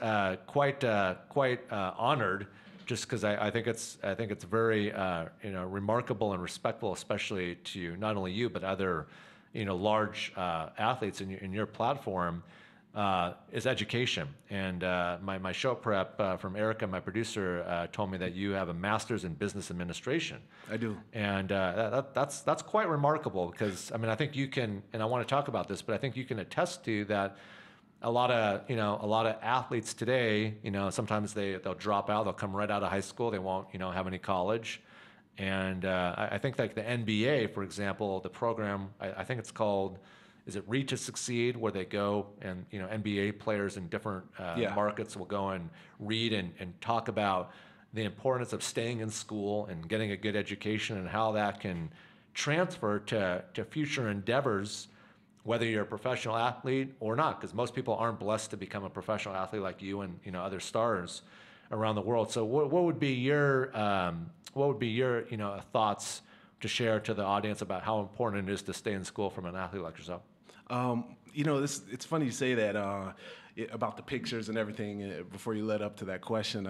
quite honored, just because I think it's very remarkable and respectful, especially to not only you but other large athletes in your platform. Is education. And my show prep from Erica, my producer, told me that you have a master's in business administration. I do. And that's quite remarkable because, I think you can, and I want to talk about this, but I think you can attest to that a lot of athletes today, sometimes they'll drop out, they'll come right out of high school, they won't, have any college. And I think the NBA, for example, the program, I think it's called is it Read to Succeed, where they go and, NBA players in different markets will go and read and talk about the importance of staying in school and getting a good education and how that can transfer to future endeavors, whether you're a professional athlete or not, because most people aren't blessed to become a professional athlete like you and other stars around the world. So what would be your thoughts to share to the audience about how important it is to stay in school from an athlete like yourself? It's funny you say that about the pictures and everything before you led up to that question.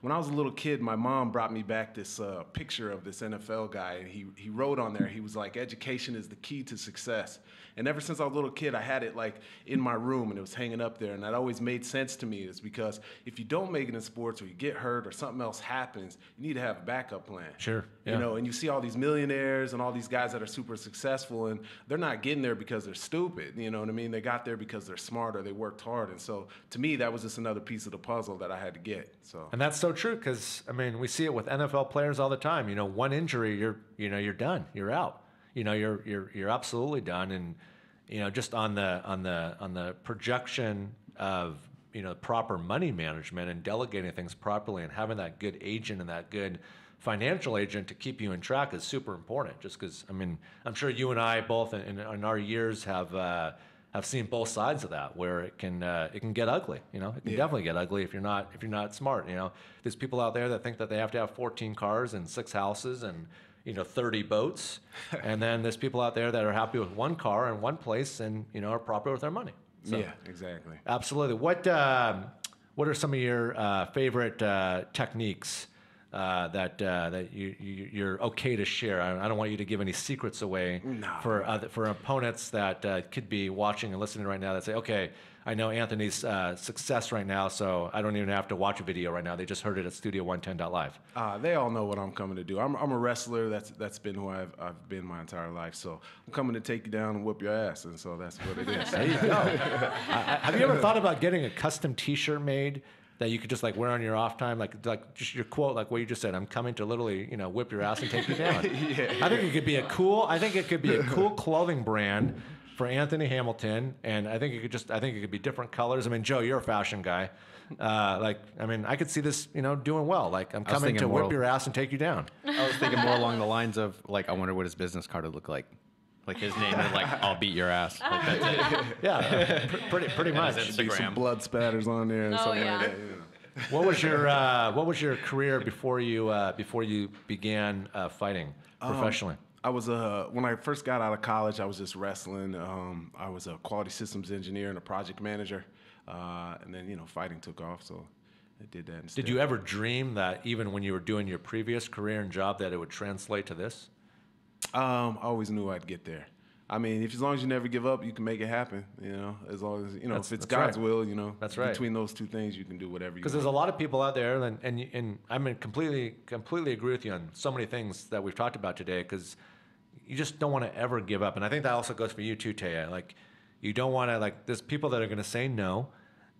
When I was a little kid, my mom brought me back this picture of this NFL guy. And he wrote on there, he was like, education is the key to success. And ever since I was a little kid, I had it like in my room and it was hanging up there. And that always made sense to me. It's because if you don't make it in sports or you get hurt or something else happens, you need to have a backup plan. Sure. Yeah. And you see all these millionaires and all these guys that are super successful, and they're not getting there because they're stupid. You know what I mean? They got there because they're smart or they worked hard. And so to me, that was just another piece of the puzzle that I had to get. So. And that's so true, because we see it with NFL players all the time. One injury, you're done. You're out. You're absolutely done. And just on the projection of proper money management and delegating things properly and having that good agent and that good financial agent to keep you in track is super important. Just because I'm sure you and I both in our years have seen both sides of that, where it can get ugly. It can definitely get ugly if you're not smart. There's people out there that think that they have to have 14 cars and 6 houses and 30 boats, and then there's people out there that are happy with 1 car and 1 place and are proper with their money. So, yeah, exactly. Absolutely. What are some of your favorite techniques that you're okay to share? I don't want you to give any secrets away for opponents that could be watching and listening right now that say, okay, I know Anthony's success right now, so I don't even have to watch a video right now. They just heard it at Studio110.live. They all know what I'm coming to do. I'm a wrestler. That's been who I've been my entire life. So I'm coming to take you down and whip your ass, and so that's what it is. There you go. Have you ever thought about getting a custom T-shirt made that you could just wear on your off time, like just your quote, like what you just said? I'm coming to literally, whip your ass and take you down. Yeah. I think it could be a cool clothing brand for Anthony Hamilton, and I think it could be different colors. Joe, you're a fashion guy. I could see this, doing well. I'm coming to whip your ass and take you down. I was thinking more along the lines of I wonder what his business card would look like. Like his name is I'll beat your ass. That's it. Yeah, pretty much. Be some blood spatters on there and something like that. What was your career before you began fighting professionally? I was when I first got out of college, I was just wrestling. I was a quality systems engineer and a project manager, and then fighting took off, so I did that instead. Did you ever dream that even when you were doing your previous career and job that it would translate to this? I always knew I'd get there. As long as you never give up, you can make it happen. As long as if it's God's will, That's right. Between those two things, you can do whatever you want. Because there's a lot of people out there, and I completely agree with you on so many things that we've talked about today. Because you just don't want to ever give up, and I think that also goes for you too, Taya. You don't want to there's people that are going to say no,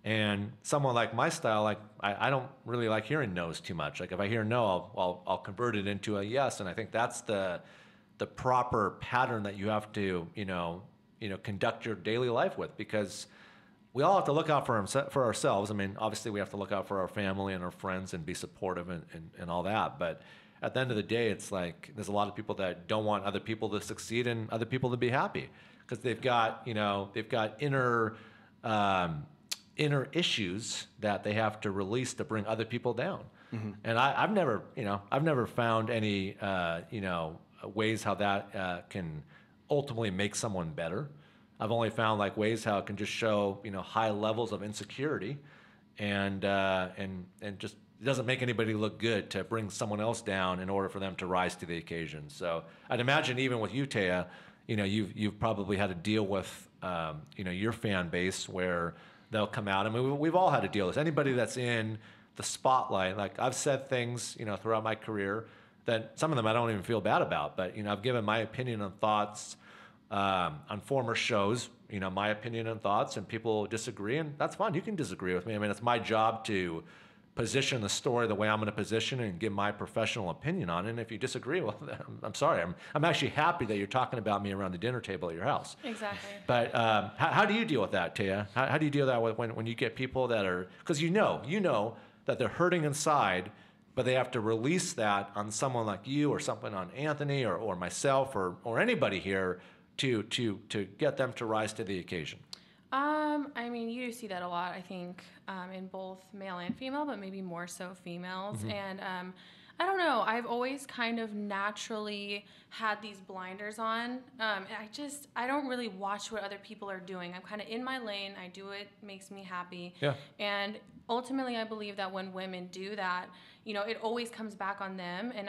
and someone like my style, I don't really like hearing no's too much. If I hear no, I'll convert it into a yes, and I think that's the proper pattern that you have to conduct your daily life with, because we all have to look out for ourselves. Obviously we have to look out for our family and our friends and be supportive and all that, but at the end of the day, it's there's a lot of people that don't want other people to succeed and other people to be happy, because they've got inner issues that they have to release to bring other people down. Mm-hmm. And I've never found any ways how that can ultimately make someone better. I've only found ways how it can just show high levels of insecurity, and just it doesn't make anybody look good to bring someone else down in order for them to rise to the occasion. So I'd imagine even with you, Taya, you've probably had to deal with your fan base where they'll come out. We've all had to deal with this. Anybody that's in the spotlight, I've said things throughout my career that some of them I don't even feel bad about, but I've given my opinion and thoughts on former shows, my opinion and thoughts, and people disagree, and that's fine. You can disagree with me. It's my job to position the story the way I'm going to position it and give my professional opinion on it. And if you disagree, well, I'm sorry. I'm actually happy that you're talking about me around the dinner table at your house. Exactly. But how do you deal with that, Taya? How do you deal with that when you get people that are, because you know that they're hurting inside, but they have to release that on someone like you or something on Anthony or myself or anybody here to get them to rise to the occasion? I mean, you see that a lot, I think, in both male and female, but maybe more so females. And I don't know. I've always kind of naturally had these blinders on. I don't really watch what other people are doing. I'm kind of in my lane. I do it makes me happy. Yeah. And ultimately, I believe that when women do that, it always comes back on them. And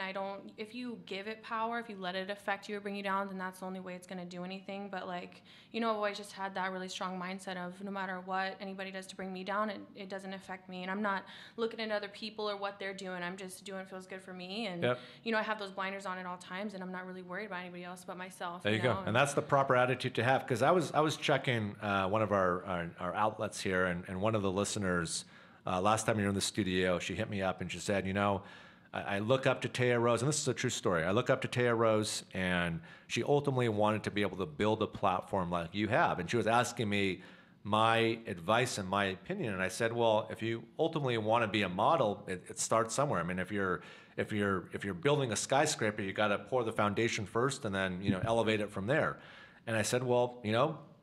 if you give it power, if you let it affect you or bring you down, then that's the only way it's going to do anything. But I've always just had that really strong mindset of no matter what anybody does to bring me down, it doesn't affect me. And I'm not looking at other people or what they're doing. I'm just doing what feels good for me. And, Yep. I have those blinders on at all times, and I'm not really worried about anybody else but myself. There you go. And that's the proper attitude to have. Because I was checking one of our outlets here, and one of the listeners, last time you were in the studio, she hit me up and she said, I look up to Taya Rose, and this is a true story. I look up to Taya Rose, and she ultimately wanted to be able to build a platform like you have. And she was asking me my advice and my opinion. And I said, well, if you ultimately want to be a model, it starts somewhere. I mean, if you're building a skyscraper, you got to pour the foundation first and then, elevate it from there. And I said, well,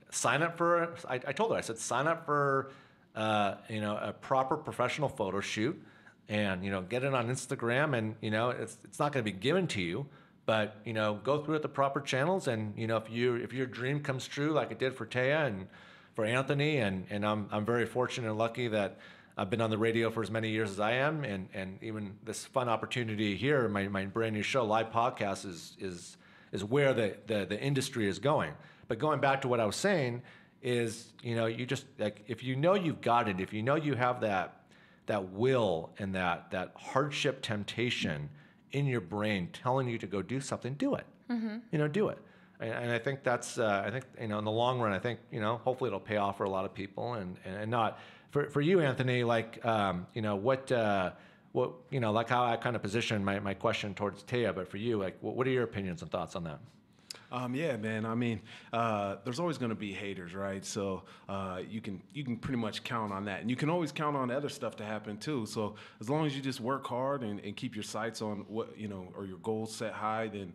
sign up for, I told her, I said, sign up for, a proper professional photo shoot and, get it on Instagram. And, it's not going to be given to you, but, go through it the proper channels. And, if your dream comes true, like it did for Taya and for Anthony, and I'm very fortunate and lucky that I've been on the radio for as many years as I am, and even this fun opportunity here, my brand new show, live podcast, is where the industry is going. But going back to what I was saying is, you just if you've got it, if you have that will and that hardship temptation in your brain telling you to go do something, do it. Do it. And I think that's in the long run, I think hopefully it'll pay off for a lot of people, and not for you, Anthony. What like how I kind of position my question towards Taya, but for you, what are your opinions and thoughts on that? Yeah, man. I mean, there's always going to be haters, right? So you can pretty much count on that, and you can always count on other stuff to happen too. So as long as you just work hard and keep your sights on what or your goals set high, then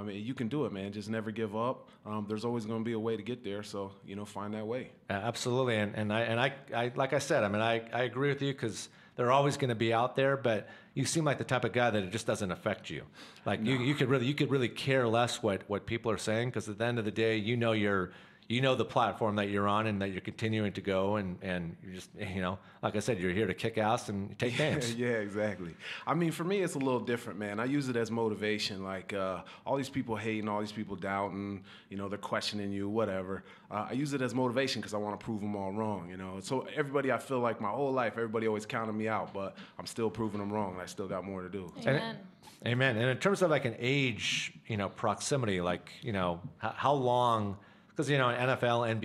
you can do it, man. Just never give up. There's always going to be a way to get there. So find that way. Absolutely, and I like I said, I agree with you because they're always going to be out there, but you seem like the type of guy that it just doesn't affect you. Like no. you could really care less what people are saying, because at the end of the day, the platform that you're on and that you're continuing to go, and you just like I said, you're here to kick ass and take names. Yeah, exactly. I mean, for me, it's a little different, man. I use it as motivation. Like all these people hating, all these people doubting, they're questioning you, whatever. I use it as motivation because I want to prove them all wrong. So everybody, I feel like my whole life, everybody always counted me out, but I'm still proving them wrong. And I still got more to do. Amen. Amen. And in terms of like an age, proximity, like how long. Because NFL,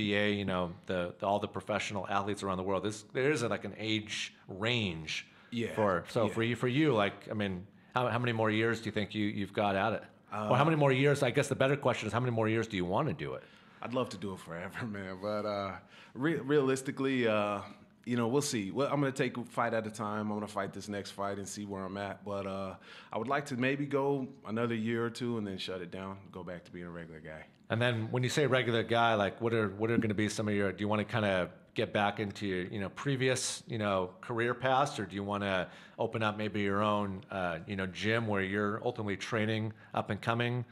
NBA, all the professional athletes around the world, there isn't like an age range. Yeah. For you, how many more years do you think you've got at it? Or how many more years? I guess the better question is how many more years do you want to do it? I'd love to do it forever, man. But realistically, we'll see. Well, I'm going to take a fight at a time. I'm going to fight this next fight and see where I'm at. But I would like to maybe go another year or two and then shut it down, go back to being a regular guy. And then when you say regular guy, like what are going to be some of your? Do you want to kind of get back into your previous career paths, or do you want to open up maybe your own gym where you're ultimately training up and coming?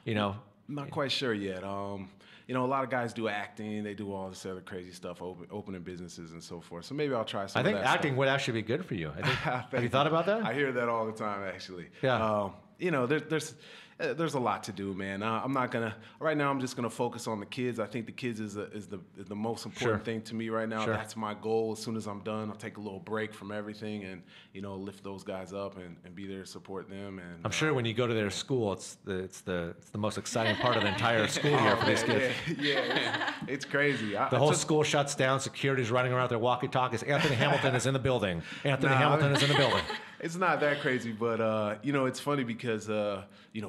I'm not quite sure yet. A lot of guys do acting. They do all this other crazy stuff, opening businesses and so forth. So maybe I'll try some of that. I think acting would actually be good for you. I think, have you thought about that? I hear that all the time, actually. Yeah. There's There's a lot to do, man. I'm not gonna right now. I'm just gonna focus on the kids. I think the kids is the most important thing to me right now. Sure. That's my goal. As soon as I'm done, I'll take a little break from everything and lift those guys up and be there to support them. And I'm sure when you go to their school, it's the most exciting part of the entire school year for these kids. Yeah, it's crazy. The whole school shuts down. Security's running around with their walkie-talkies. Anthony Hamilton is in the building. Anthony Hamilton is in the building. It's not that crazy, but it's funny because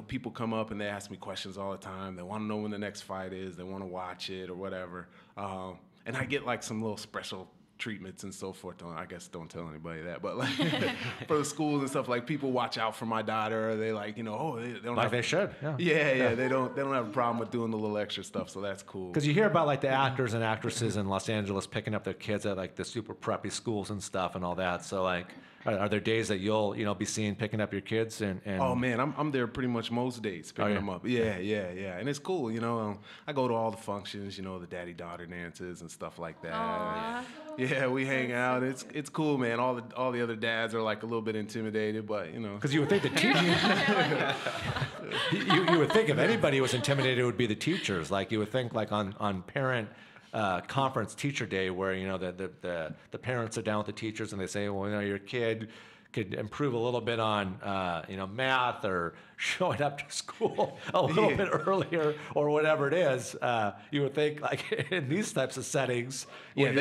people come up and they ask me questions all the time. They want to know when the next fight is. They want to watch it or whatever. And I get like some little special treatments and so forth. I guess don't tell anybody that, but like for the schools and stuff, like people watch out for my daughter. They like, they don't Like they should. Yeah. They don't have a problem with doing the little extra stuff, so that's cool. Because you hear about like the actors and actresses in Los Angeles picking up their kids at like the super preppy schools and stuff and all that. So like, are there days that you'll be seen picking up your kids and Oh man, I'm there pretty much most days picking them up. Yeah, and it's cool. I go to all the functions, the daddy-daughter dances and stuff like that. Aww. Yeah, we hang out. It's cool, man. All the other dads are like a little bit intimidated, but because you would think the teachers, you would think if anybody was intimidated, it would be the teachers. Like you would think like on parent conference teacher day where the parents sit down with the teachers and they say, well, your kid could improve a little bit on math or showing up to school a little bit earlier or whatever it is. You would think like in these types of settings when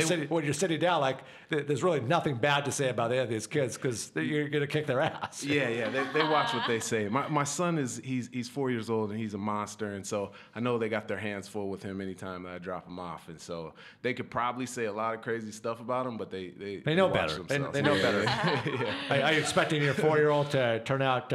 you're sitting down, like there's really nothing bad to say about any of these kids because you're gonna kick their ass. Yeah. They watch what they say. My son he's 4 years old and he's a monster, and so I know they got their hands full with him anytime that I drop him off, and so they could probably say a lot of crazy stuff about him, but they know watch better. themselves. They know better. Are you expecting your 4-year-old to turn out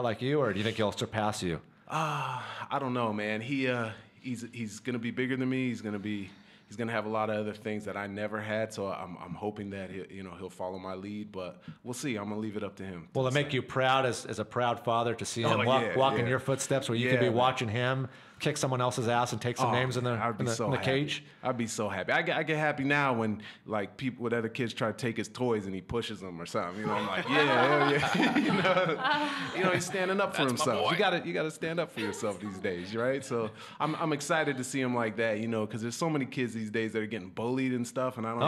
like you, or do you think he'll surpass you? I don't know, man. He's gonna be bigger than me. He's gonna have a lot of other things that I never had. So I'm hoping that he'll follow my lead. But we'll see. I'm gonna leave it up to him. Will it make you proud as a proud father to see him walk in your footsteps, where you could be watching him kick someone else's ass and take some names in the cage? I'd be so happy. I get happy now when like people with other kids try to take his toys and he pushes them or something. I'm like, yeah, hell yeah. He's standing up for himself. You gotta stand up for yourself these days, right? So I'm excited to see him like that, because there's so many kids these days that are getting bullied and stuff, and I don't.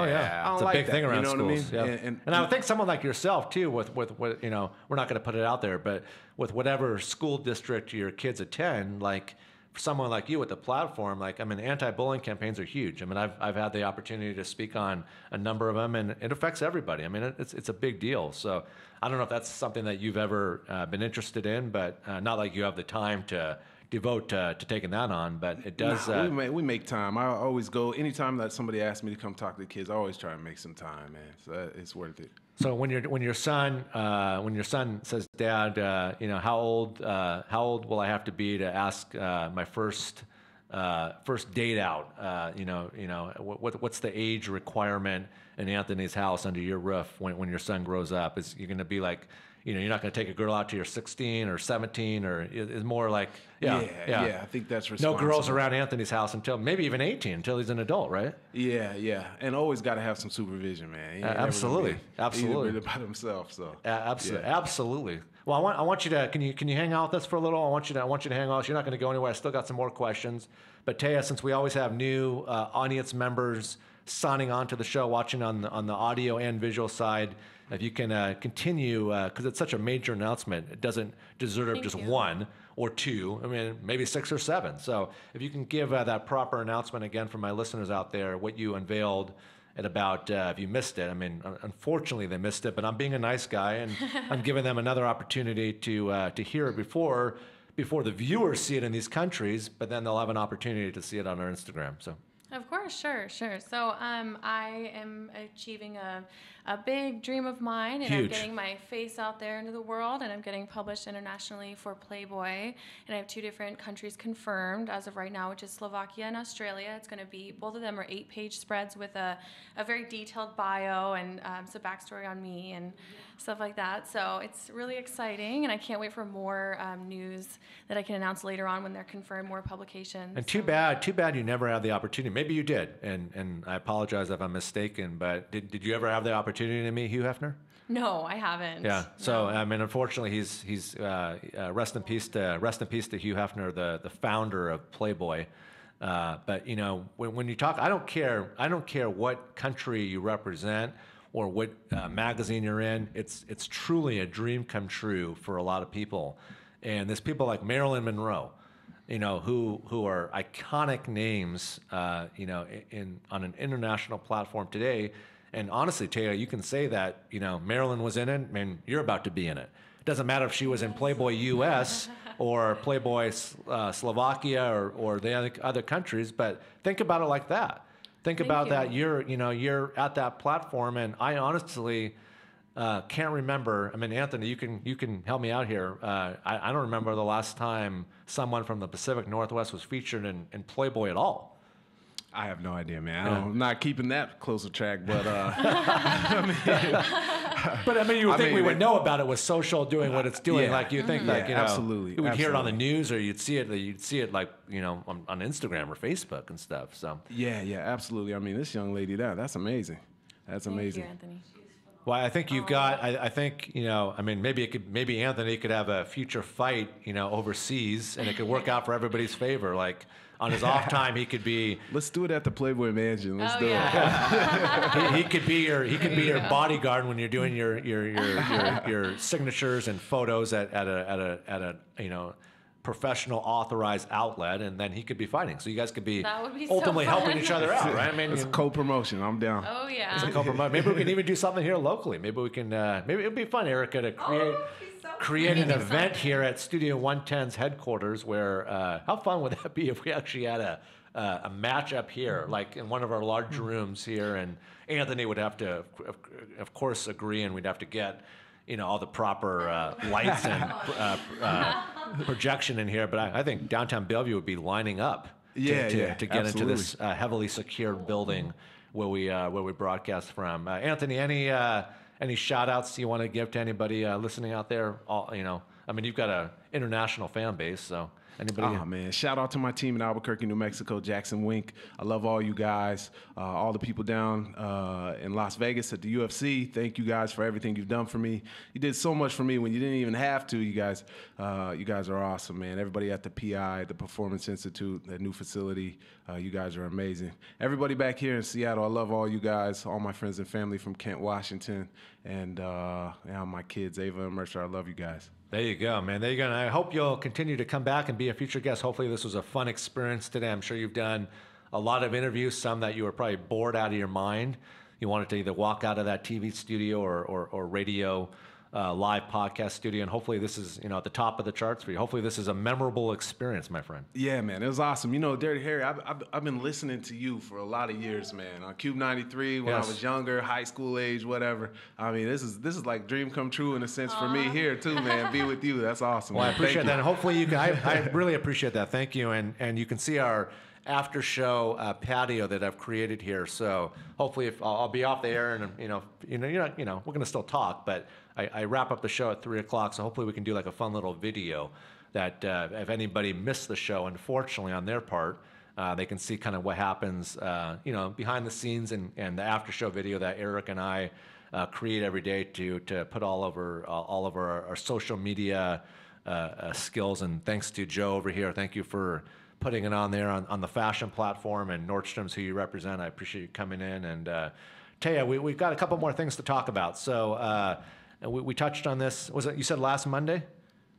It's a big thing around schools. What I mean? Yeah. And I would think someone like yourself too, with we're not going to put it out there, but with whatever school district your kids attend, like. For someone like you with the platform, anti-bullying campaigns are huge. I've had the opportunity to speak on a number of them, and it affects everybody. It's a big deal. So I don't know if that's something that you've ever been interested in, but not like you have the time to devote to taking that on, but it does. We make time. I always go anytime that somebody asks me to come talk to the kids. I always try to make some time, man. So it's worth it. So when your son says, Dad, how old will I have to be to ask my first date out? What's the age requirement in Anthony's house under your roof when your son grows up? Is you going to be like, you're not going to take a girl out till you're 16 or 17, or is more like, I think that's responsible. No girls around Anthony's house until maybe even 18, until he's an adult, right? Yeah, and always got to have some supervision, man. Absolutely. By himself, so. Absolutely. Well, I want you to, can you hang out with us for a little? I want you to hang out. You're not going to go anywhere. I still got some more questions. But Taya, since we always have new audience members signing on to the show, watching on the audio and visual side, if you can continue, because it's such a major announcement, it doesn't deserve just one or two, maybe 6 or 7. So if you can give that proper announcement again for my listeners out there, what you unveiled at about, if you missed it, unfortunately they missed it, but I'm being a nice guy and I'm giving them another opportunity to hear it before the viewers see it in these countries, but then they'll have an opportunity to see it on our Instagram. So. Of course, sure. So I am achieving a big dream of mine, and Huge. I'm getting my face out there into the world, and I'm getting published internationally for Playboy, and I have 2 different countries confirmed as of right now, which is Slovakia and Australia. It's going to be, both of them are 8-page spreads with a very detailed bio and some backstory on me and stuff like that. So it's really exciting, and I can't wait for more news that I can announce later on when they're confirmed, more publications. And too bad you never had the opportunity. Maybe you did, and I apologize if I'm mistaken, but did you ever have the opportunity to meet Hugh Hefner? No, I haven't. Yeah. So No. I mean, unfortunately, he's rest in peace to Hugh Hefner, the founder of Playboy. But you know, when you talk, I don't care what country you represent or what magazine you're in. It's truly a dream come true for a lot of people, and there's people like Marilyn Monroe, you know, who are iconic names, you know, on an international platform today. And honestly, Taya, you can say that, you know, Marilyn was in it, and you're about to be in it. It doesn't matter if she was in Playboy US or Playboy Slovakia or the other countries, but think about it like that. Think Thank about you. that. You're at that platform, and I honestly can't remember. I mean, Anthony, you can help me out here. I don't remember the last time someone from the Pacific Northwest was featured in Playboy at all. I have no idea, man. Yeah. I'm not keeping that close a track, but But I mean, you would I think mean, we would it- know about it with social doing what it's doing. Yeah. Like you think, Yeah, like you know, absolutely, you would hear it on the absolutely. news, or you'd see it like you know on Instagram or Facebook and stuff. So, yeah, absolutely. I mean, this young lady that's amazing. That's Thank amazing. you, Anthony. well, I think you've got. I think you know. I mean, maybe Anthony could have a future fight, you know, overseas, and it could work out for everybody's favor. Like on his off time, he could be. Let's do it at the Playboy Mansion. Let's Oh, do yeah. He could be your bodyguard when you're doing your signatures and photos at a you know professional authorized outlet, and then he could be fighting. So you guys could be That would be so ultimately helping fun. each other out, right? I mean, it. It's co-promotion. I'm down. Oh, yeah. it's a compromise. Maybe we can even do something here locally. Maybe we can. Maybe it'd be fun, Erica, to create an event here at Studio 110's headquarters. Where how fun would that be if we actually had a match up here, like in one of our large rooms here, and Anthony would have to, of course, agree, and we'd have to get, you know, all the proper lights and projection in here. But I think downtown Bellevue would be lining up to get into this heavily secured building where we broadcast from. Anthony, any shout outs you want to give to anybody listening out there? You know, I mean, you've got an international fan base, so. Anybody? Oh man! Shout out to my team in Albuquerque, New Mexico, Jackson Wink. I love all you guys, all the people down in Las Vegas at the UFC. Thank you guys for everything you've done for me. You did so much for me when you didn't even have to. You guys are awesome, man. Everybody at the PI, the Performance Institute, the new facility, you guys are amazing. Everybody back here in Seattle, I love all you guys, all my friends and family from Kent, Washington, and my kids, Ava and Mercer. I love you guys. There you go, man. There you go. And I hope you'll continue to come back and be a future guest. Hopefully this was a fun experience today. I'm sure you've done a lot of interviews, some that you were probably bored out of your mind. You wanted to either walk out of that TV studio or radio live podcast studio. And hopefully this is, you know, at the top of the charts for you. Hopefully this is a memorable experience, my friend. Yeah, man, it was awesome. You know, Dirty Harry, I've been listening to you for a lot of years, man. On Cube 93, when Yes. I was younger, high school age, whatever. I mean, this is like dream come true in a sense for me here too, man. Be with you, that's awesome. Well, I man. appreciate Thank that. you. And hopefully you can, I really appreciate that. Thank you. And you can see our after show patio that I've created here. So hopefully if I'll be off the air and, we're going to still talk, but I wrap up the show at 3:00. So hopefully we can do like a fun little video that if anybody missed the show, unfortunately on their part, they can see kind of what happens, behind the scenes and the after show video that Eric and I create every day to put all over our social media skills. And thanks to Joe over here. Thank you for putting it on there on the fashion platform, and Nordstrom's who you represent. I appreciate you coming in. And Taya, we've got a couple more things to talk about. So we touched on this. Was it, you said last Monday?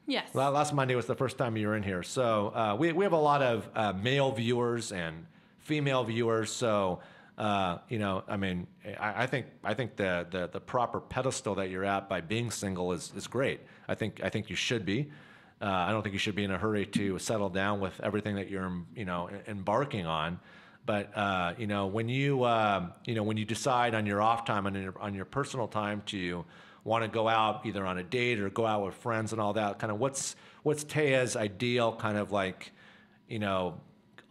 Yes. Last Monday was the first time you were in here. So we have a lot of male viewers and female viewers. So I think the proper pedestal that you're at by being single is great. I think you should be. I don't think you should be in a hurry to settle down with everything that you're embarking on. But when you decide on your off time and on your personal time to want to go out either on a date or go out with friends and all that, kind of what's Taya's ideal kind of like,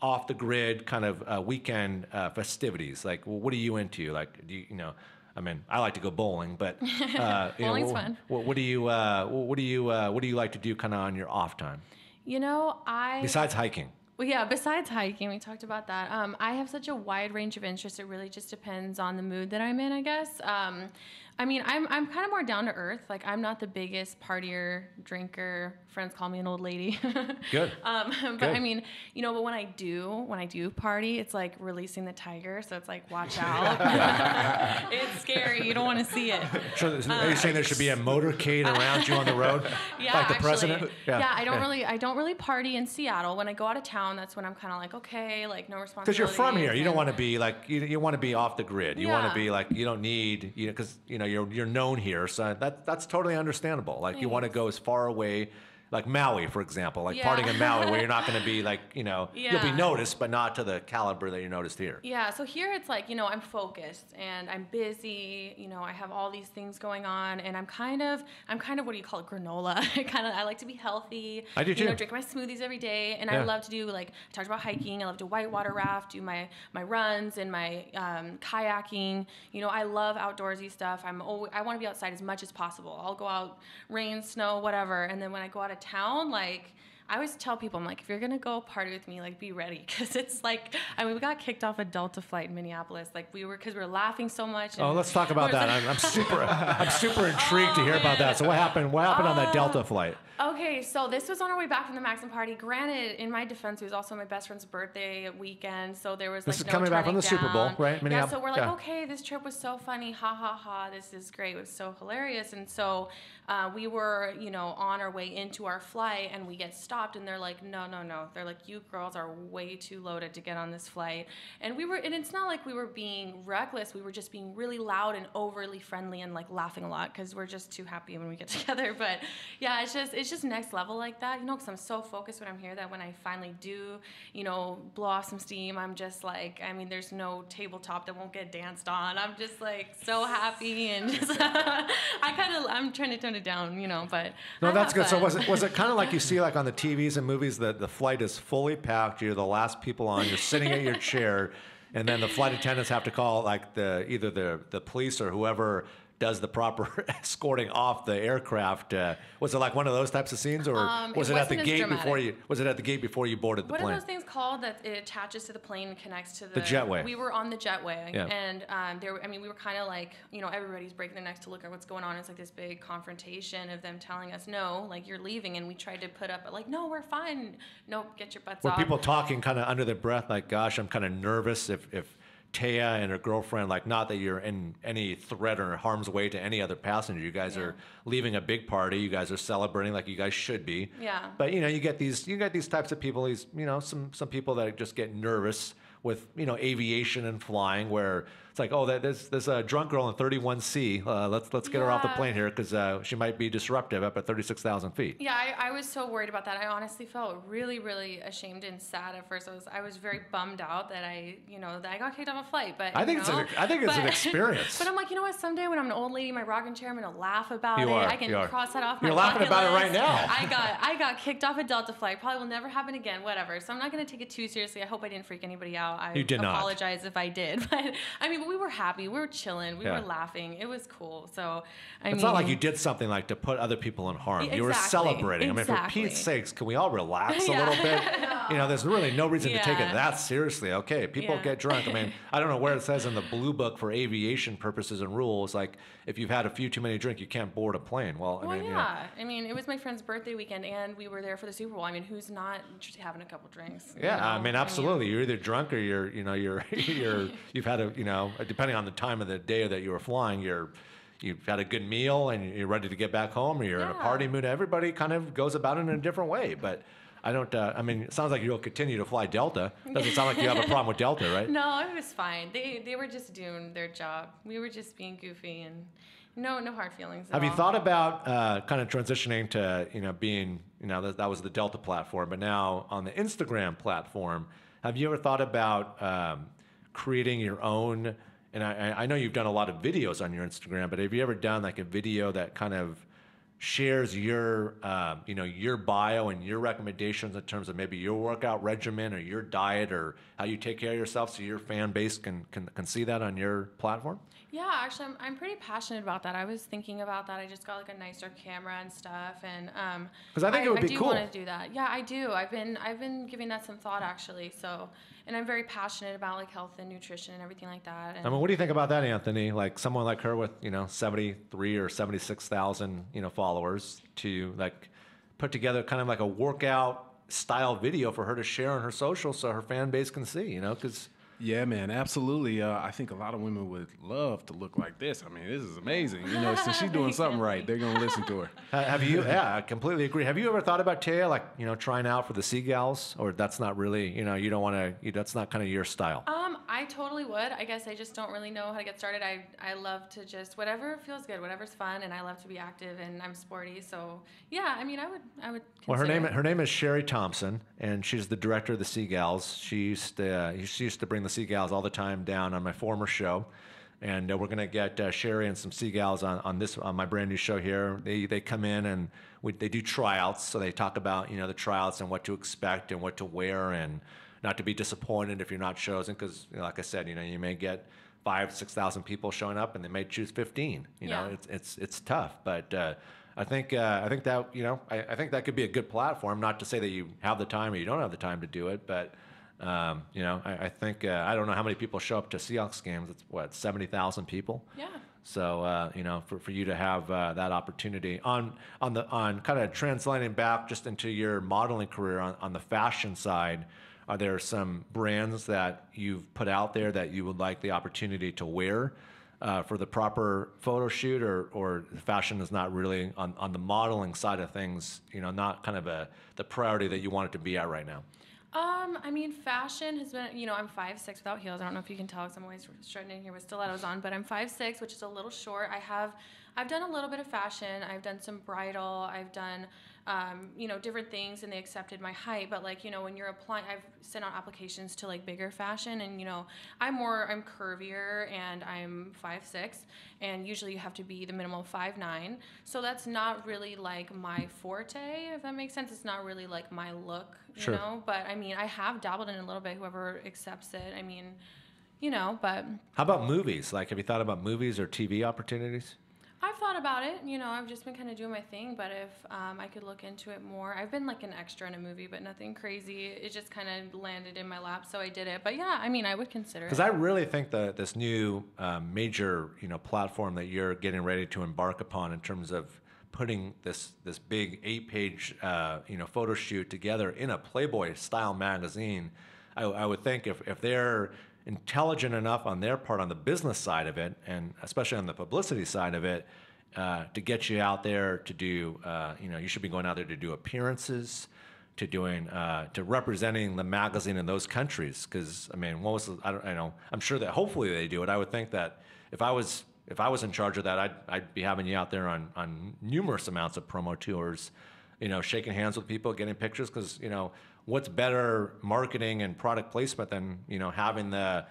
off the grid kind of weekend festivities? Like, well, what are you into? Like, do you, I like to go bowling, but Bowling's fun. What do you like to do kind of on your off time? Besides hiking. Well, yeah, besides hiking, we talked about that. I have such a wide range of interests. It really just depends on the mood that I'm in, I guess. I mean, I'm kind of more down to earth. Like, I'm not the biggest partier, drinker. Friends call me an old lady. Good. But Good. I mean, you know, but when I do party, it's like releasing the tiger. So it's like, watch out. It's scary. You don't want to see it. So, are you saying there should be a motorcade around you on the road, Yeah, like the actually, president? Yeah, I don't really party in Seattle. When I go out of town, that's when I'm kind of like, okay, like no responsibility. Because you're from here, you don't want to be like you want to be off the grid. You want to Yeah. be like you don't need because you're known here, so that's totally understandable. Like you want to go as far away. Like Maui, for example, like Yeah. partying in Maui, where you're not going to be like, you'll be Yeah. noticed, but not to the caliber that you're noticed here. Yeah, so here it's like, I'm focused and I'm busy, I have all these things going on and I'm kind of what do you call it, granola. I like to be healthy. I do too. Drink my smoothies every day and Yeah. I love to do I talked about hiking, I love to whitewater raft, do my runs and my kayaking. I love outdoorsy stuff. I want to be outside as much as possible. I'll go out, rain, snow, whatever, and then when I go out of town, like I always tell people, I'm like, if you're gonna go party with me, like be ready, because it's like, we got kicked off a Delta flight in Minneapolis, like because we were laughing so much. And Let's talk about that. I'm super intrigued to hear about that. So what happened? What happened on that Delta flight? Okay, so this was on our way back from the Maxim party. Granted, in my defense, it was also my best friend's birthday weekend, so there was This like is no coming back from the turning Super Bowl, down. right? Yeah, Minneapolis. so we're like, Yeah. okay, this trip was so funny, ha ha ha, this is great, it was so hilarious, and so we were, on our way into our flight, and we get stopped, and they're like, no, they're like, you girls are way too loaded to get on this flight, and it's not like we were being reckless, we were just being really loud and overly friendly and like laughing a lot because we're just too happy when we get together. But yeah, it's just next level like that, because I'm so focused when I'm here that when I finally do, blow off some steam, I'm just like, there's no tabletop that won't get danced on. I'm just like so happy and just I'm trying to tone it down, but No, I that's have good. So fun. was it kind of like you see like on the TVs and movies that the flight is fully packed, you're the last people on, you're sitting at your chair, and then the flight attendants have to call like either the police or whoever does the proper escorting off the aircraft. Was it like one of those types of scenes, or was it it at the wasn't as gate dramatic. before you? Was it at the gate before you boarded the What plane? are those things called that it attaches to the plane and connects to the jetway. We were on the jetway, Yeah. and we were kind of like, everybody's breaking their necks to look at what's going on. It's like this big confrontation of them telling us, no, like you're leaving, and we tried to put up, like, no, we're fine. No, get your butts Were off. people talking kind of under their breath, like, gosh, I'm kind of nervous if Taya and her girlfriend, like, not that you're in any threat or harm's way to any other passenger. You guys are leaving a big party. You guys are celebrating like you guys should be. Yeah. But you get these types of people. These some people that just get nervous with aviation and flying, where it's like, oh, there's a drunk girl in 31C. Let's get her off the Yeah. plane here because she might be disruptive up at 36,000 feet. Yeah, I was so worried about that. I honestly felt really, really ashamed and sad at first. I was very bummed out that I got kicked off a flight. But I think it's an experience. But I'm like, what? Someday when I'm an old lady in my rocking chair, I'm gonna laugh about You it. are, I can you are. cross that off. You're my laughing bucket about it list. right now. I got kicked off a Delta flight. Probably will never happen again. Whatever. So I'm not gonna take it too seriously. I hope I didn't freak anybody out. I You did not. apologize if I did. But but we were happy. We were chilling. We Yeah. were laughing. It was cool. So It's not like you did something like to put other people in harm. You were Exactly. celebrating. I mean, for Exactly. Pete's sakes, can we all relax a Yeah. little bit? There's really no reason to take it Yeah. that seriously. Okay, people Yeah. get drunk. I mean, I don't know where it says in the blue book for aviation purposes and rules, like if you've had a few too many drinks, you can't board a plane. Well, Well, I mean, yeah. It was my friend's birthday weekend, and we were there for the Super Bowl. who's not just having a couple drinks? Yeah, absolutely. You're either drunk or you're you've had depending on the time of the day that you were flying, you've had a good meal and you're ready to get back home, or you're in a Yeah. party mood. Everybody kind of goes about it in a different way, but I don't. It sounds like you'll continue to fly Delta. Doesn't sound like you have a problem with Delta, right? No, it was fine. They were just doing their job. We were just being goofy and no hard feelings. At Have you all. thought about kind of transitioning to being that was the Delta platform, but now on the Instagram platform? Have you ever thought about creating your own? And I know you've done a lot of videos on your Instagram, but have you ever done like a video that kind of shares your your bio and your recommendations in terms of maybe your workout regimen or your diet or how you take care of yourself, so your fan base can see that on your platform? Yeah, actually, I'm pretty passionate about that. I was thinking about that. I just got like a nicer camera and stuff, and 'Cause I think it would be cool. I do want to do that. Yeah, I do. I've been giving that some thought actually. So, and I'm very passionate about like health and nutrition and everything like that. And I mean, what do you think about that, Anthony? Like someone like her with 73 or 76,000 followers to like put together kind of like a workout style video for her to share on her social so her fan base can see. Because Yeah, man, absolutely. I think a lot of women would love to look like this. I mean, this is amazing. Since she's doing something right, they're gonna listen to her. have you? Yeah, I completely agree. Have you ever thought about Taya, like trying out for the Seagulls, or that's not really, you don't want to. That's not kind of your style. I totally would. I guess I just don't really know how to get started. I love to just whatever feels good, whatever's fun, and I love to be active and I'm sporty. So yeah, I mean, I would. Well, Consider it. her name is Sherry Thompson, and she's the director of the Seagulls. She used to bring the Seagulls all the time down on my former show, and we're gonna get Sherry and some Seagulls on my brand new show here. They come in and they do tryouts, so they talk about the tryouts and what to expect and what to wear and not to be disappointed if you're not chosen, because like I said, you may get 5,000-6,000 people showing up and they may choose 15. Yeah. It's tough, but I think that could be a good platform. Not to say that you have the time or you don't have the time to do it, but I think I don't know how many people show up to Seahawks games. It's what, 70,000 people. Yeah. So for you to have that opportunity on kind of translating back just into your modeling career on the fashion side. Are there some brands that you've put out there that you would like the opportunity to wear for the proper photo shoot, or fashion is not really on the modeling side of things, not kind of the priority that you want it to be at right now? I mean, fashion has been, I'm 5'6" without heels. I don't know if you can tell because I'm always strutting in here with stilettos on, but I'm 5'6", which is a little short. I've done a little bit of fashion. I've done some bridal. I've done, different things, and they accepted my height. But when you're applying, I've sent out applications to like bigger fashion, and I'm curvier, and I'm 5'6", and usually you have to be the minimum of 5'9". So that's not really like my forte, if that makes sense. It's not really like my look, Sure. But I mean, I have dabbled in it a little bit. Whoever accepts it, I mean, but How about movies? Like, have you thought about movies or TV opportunities? I've thought about it. I've just been kind of doing my thing. But if I could look into it more, I've been like an extra in a movie, but nothing crazy. It just kind of landed in my lap, so I did it. But yeah, I mean, I would consider it. Because I really think that this new major platform that you're getting ready to embark upon in terms of putting this big 8-page photo shoot together in a Playboy style magazine, I would think if they're intelligent enough on their part on the business side of it, and especially on the publicity side of it, to get you out there to do, you should be going out there to do appearances, to representing the magazine in those countries. Because I mean, I'm sure that hopefully they do it. I would think that if I was in charge of that, I'd be having you out there on numerous amounts of promo tours, shaking hands with people, getting pictures, because what's better marketing and product placement than having the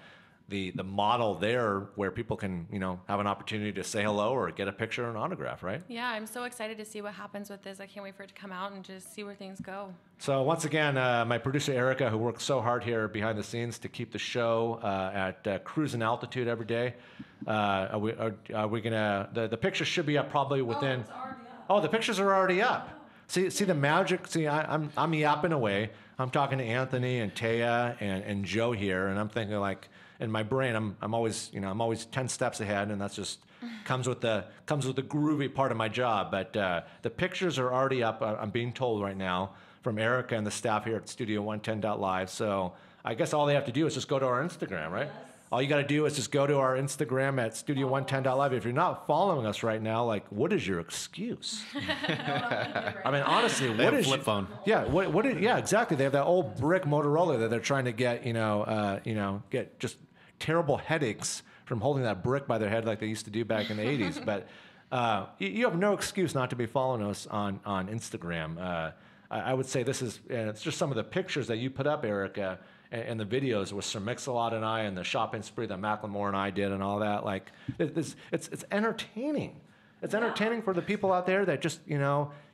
model there where people can have an opportunity to say hello or get a picture or an autograph, right? Yeah, I'm so excited to see what happens with this. I can't wait for it to come out and just see where things go. So once again, my producer Erica, who works so hard here behind the scenes to keep the show at cruising altitude every day, are we gonna? The pictures should be up probably within. It's already up. Oh, the pictures are already up. See the magic. See, I'm yapping away. I'm talking to Anthony and Taya and Joe here, and I'm thinking like in my brain, I'm always 10 steps ahead, and that's just comes with the groovy part of my job. But the pictures are already up. I'm being told right now from Erica and the staff here at Studio 110.live. So I guess all they have to do is just go to our Instagram, right? Yes. All you got to do is just go to our Instagram at Studio110.live. If you're not following us right now, like, what is your excuse? I mean, honestly, They what have a is flip phone. Yeah, yeah, exactly. They have that old brick Motorola that they're trying to get, get just terrible headaches from holding that brick by their head like they used to do back in the 80s. But you have no excuse not to be following us on Instagram. I would say it's just some of the pictures that you put up, Erica, and the videos with Sir Mix-a-Lot and I, and the shopping spree that Macklemore and I did, and all that. Like, it's entertaining. It's entertaining for the people out there that just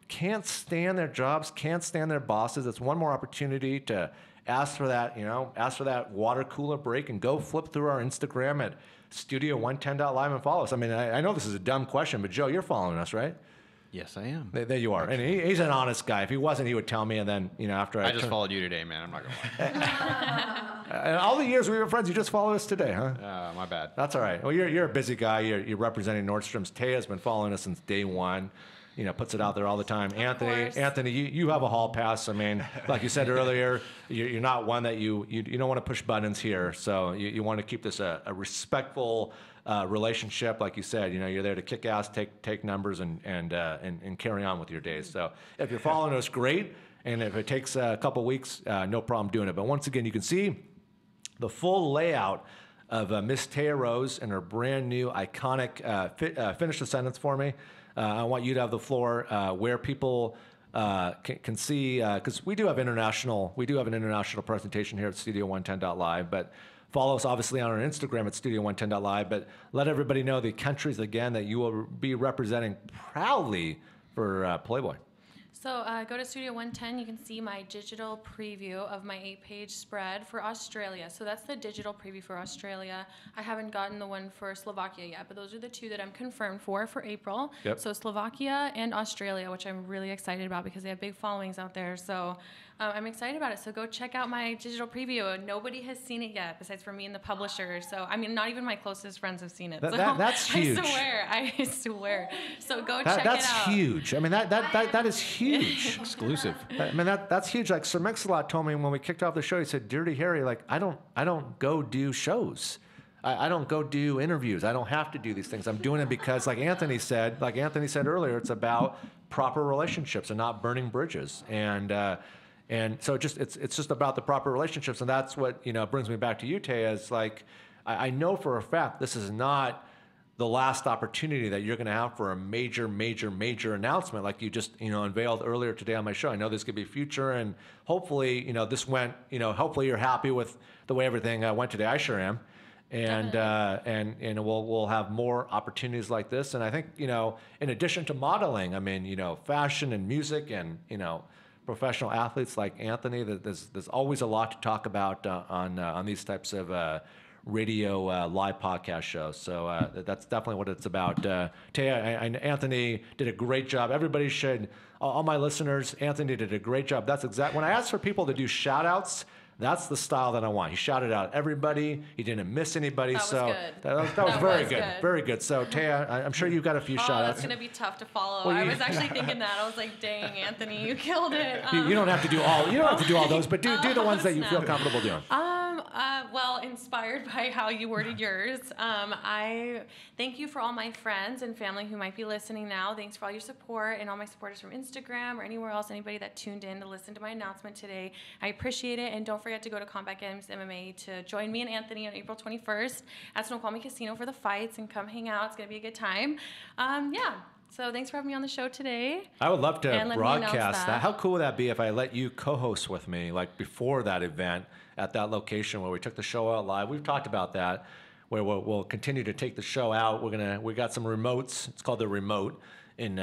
can't stand their jobs, can't stand their bosses. It's one more opportunity to ask for that, water cooler break and go flip through our Instagram at studio110.live and follow us. I mean, I know this is a dumb question, but Joe, you're following us, right? Yes, I am. There you are. And he's an honest guy. If he wasn't, he would tell me. And then, after I just followed you today, man. I'm not going to lie. And all the years we were friends, you just followed us today, huh? My bad. That's all right. Well, you're a busy guy. You're representing Nordstrom's. Taya's been following us since day one. Puts it out there all the time. Anthony, you have a hall pass. I mean, like you said earlier, you're not one that you don't want to push buttons here. So you want to keep this a respectful relationship. Like you said, you're there to kick ass, take numbers, and carry on with your days. So if you're following us, great. And if it takes a couple weeks, no problem doing it. But once again, you can see the full layout of Miss Taya Rose and her brand new iconic finish the sentence for me. I want you to have the floor where people can see, because we do have an international presentation here at Studio110.live, but follow us obviously on our Instagram at Studio110.live, but let everybody know the countries again that you will be representing proudly for Playboy. So go to Studio 110. You can see my digital preview of my 8-page spread for Australia. So that's the digital preview for Australia. I haven't gotten the one for Slovakia yet, but those are the two that I'm confirmed for April. Yep. So Slovakia and Australia, which I'm really excited about because they have big followings out there. So I'm excited about it. So go check out my digital preview. Nobody has seen it yet besides for me and the publisher. So, I mean, not even my closest friends have seen it. That's huge. I swear. So go check it out. That's huge. I mean, that is huge. Exclusive. I mean, that's huge. Like Sir Mix-a-Lot told me when we kicked off the show, he said, Dirty Harry, like, I don't go do shows. I don't go do interviews. I don't have to do these things. I'm doing it because, like Anthony said earlier, it's about proper relationships and not burning bridges. And so it's just about the proper relationships, and that's what brings me back to you, Taya. Is like I know for a fact this is not the last opportunity that you're going to have for a major announcement like you just unveiled earlier today on my show. I know this could be future, and hopefully this went hopefully you're happy with the way everything went today. I sure am. And we'll have more opportunities like this. And I think in addition to modeling, I mean fashion and music and professional athletes like Anthony, there's always a lot to talk about on these types of radio live podcast shows. So that's definitely what it's about. Taya and Anthony did a great job. Everybody should, all my listeners, Anthony did a great job. That's exactly, when I asked for people to do shout outs, that's the style that I want. He shouted out everybody. He didn't miss anybody. That was so good. That was very good. Very good. So Taya, I'm sure you've got a few shout outs. That's going to be tough to follow. Well, I was actually thinking that. I was like, dang, Anthony, you killed it. You don't have to do all those, but do the ones that you feel comfortable doing. Well, inspired by how you worded yours, I thank you for all my friends and family who might be listening now. Thanks for all your support and all my supporters from Instagram or anywhere else, anybody that tuned in to listen to my announcement today. I appreciate it, and don't forget to go to Combat Games MMA to join me and Anthony on April 21st at Snoqualmie Casino for the fights, and come hang out. It's going to be a good time. So thanks for having me on the show today. I would love to broadcast that. How cool would that be if I let you co-host with me, like before that event at that location where we took the show out live? We've talked about that, where we'll continue to take the show out. We got some remotes. It's called the remote in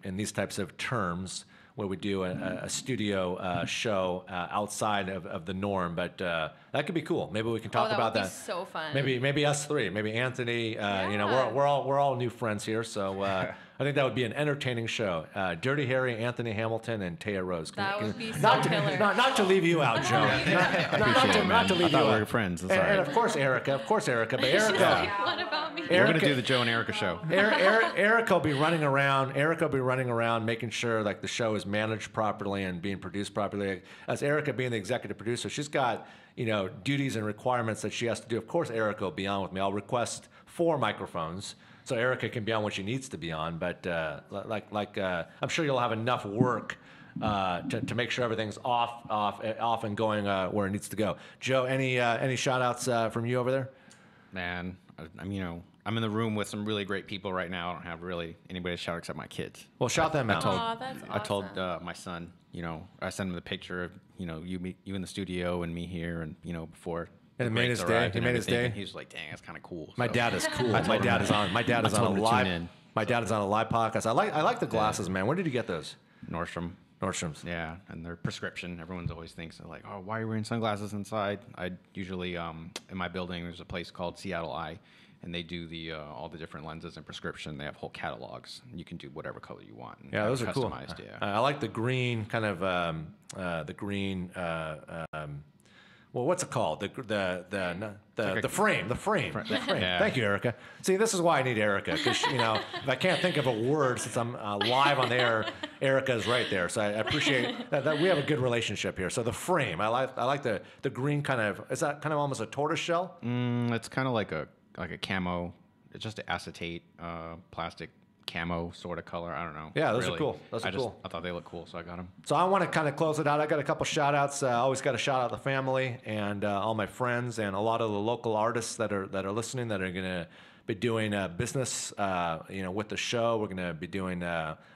these types of terms, where we do a studio show outside of the norm. But that could be cool. Maybe we can talk about that. That would be so fun. Maybe us three. Maybe Anthony. We're all new friends here, so I think that would be an entertaining show. Dirty Harry, Anthony Hamilton, and Taya Rose. That would be so killer. Not to leave you out, Joe. not to leave you out. We were friends. That's And of course, Erica. But Erica. What about me? We're gonna do the Joe and Erica show. Erica will be running around, making sure like the show is managed properly and being produced properly. As Erica being the executive producer, she's got duties and requirements that she has to do. Of course, Erica will be on with me. I'll request 4 microphones, so Erica can be on when she needs to be on. But I'm sure you'll have enough work to make sure everything's off and going where it needs to go. Joe, any shout outs from you over there? Man, I'm in the room with some really great people right now. I don't have really anybody to shout except my kids. Well, shout them out. That's awesome. I told my son, I sent him the picture of, you in the studio and me here, and, before. And it made his day. He made his day. He was like, "Dang, that's kind of cool." My dad is cool. My dad is on a live podcast. I like the glasses, man. Where did you get those? Nordstrom. Nordstrom's. Yeah, and their prescription. Everyone's always thinks like, oh, why are you wearing sunglasses inside? I usually in my building there's a place called Seattle Eye, and they do the all the different lenses and prescription. They have whole catalogs. You can do whatever color you want. And Yeah, have those it are cool. customized. Yeah. I like the green kind of the green. Well, what's it called? The frame. Yeah. Thank you, Erica. See, this is why I need Erica, because if I can't think of a word since I'm live on the air, Erica is right there. So I appreciate that we have a good relationship here. So the frame, I like the green kind of. Is that kind of almost a tortoise shell? It's kind of like a camo. It's just an acetate plastic camo sort of color. I don't know. Yeah, those are cool. Those are cool. I thought they looked cool, so I got them. So I want to kind of close it out. I got a couple shout outs. I always got to shout out the family and all my friends and a lot of the local artists that are listening that are going to be doing business with the show. We're going to be doing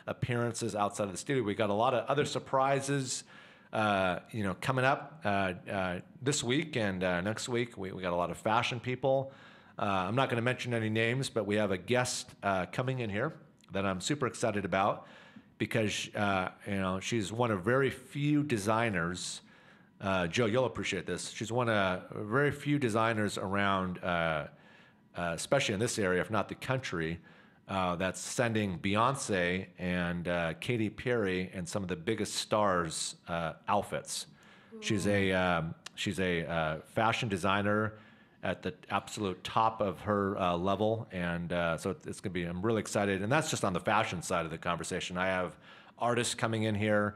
appearances outside of the studio. We got a lot of other surprises coming up this week and next week. We got a lot of fashion people. I'm not going to mention any names, but we have a guest coming in here that I'm super excited about because she's one of very few designers. Joe, you'll appreciate this. She's one of very few designers around, especially in this area, if not the country, that's sending Beyonce and Katy Perry and some of the biggest stars outfits. She's a fashion designer at the absolute top of her level, and so it's going to be. I'm really excited, and that's just on the fashion side of the conversation. I have artists coming in here,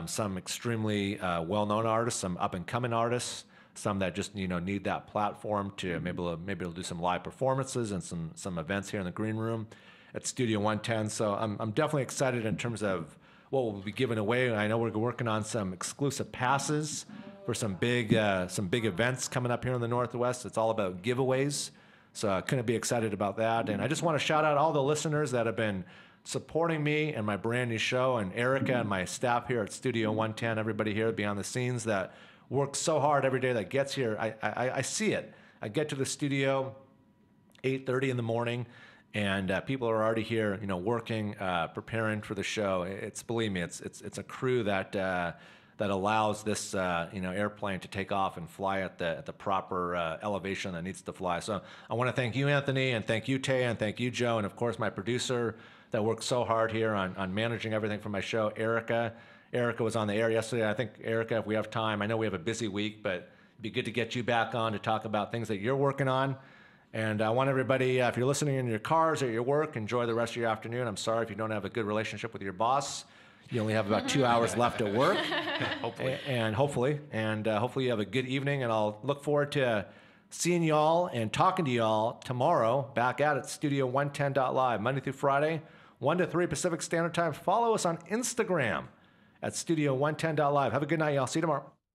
some extremely well-known artists, some up-and-coming artists, some that just need that platform to maybe do some live performances and some events here in the green room at Studio 110. So I'm definitely excited in terms of what we'll be giving away. I know we're working on some exclusive passes for some big events coming up here in the Northwest. It's all about giveaways, so I couldn't be excited about that. And I just want to shout out all the listeners that have been supporting me and my brand new show, and Erica and my staff here at Studio 110, everybody here behind the scenes that works so hard every day that gets here. I see it. I get to the studio 8:30 in the morning, and people are already here, working, preparing for the show. Believe me, it's a crew that allows this airplane to take off and fly at the proper elevation that needs to fly. So I want to thank you, Anthony, and thank you, Taya, and thank you, Joe, and of course my producer that worked so hard here on managing everything for my show, Erica. Erica was on the air yesterday. I think, Erica, if we have time, I know we have a busy week, but it'd be good to get you back on to talk about things that you're working on. And I want everybody, if you're listening in your cars or at your work, enjoy the rest of your afternoon. I'm sorry if you don't have a good relationship with your boss. You only have about 2 hours left at work. Hopefully. Hopefully you have a good evening, and I'll look forward to seeing y'all and talking to y'all tomorrow back at Studio 110.live, Monday through Friday, 1 to 3 Pacific Standard Time. Follow us on Instagram at Studio 110.live. Have a good night, y'all. See you tomorrow.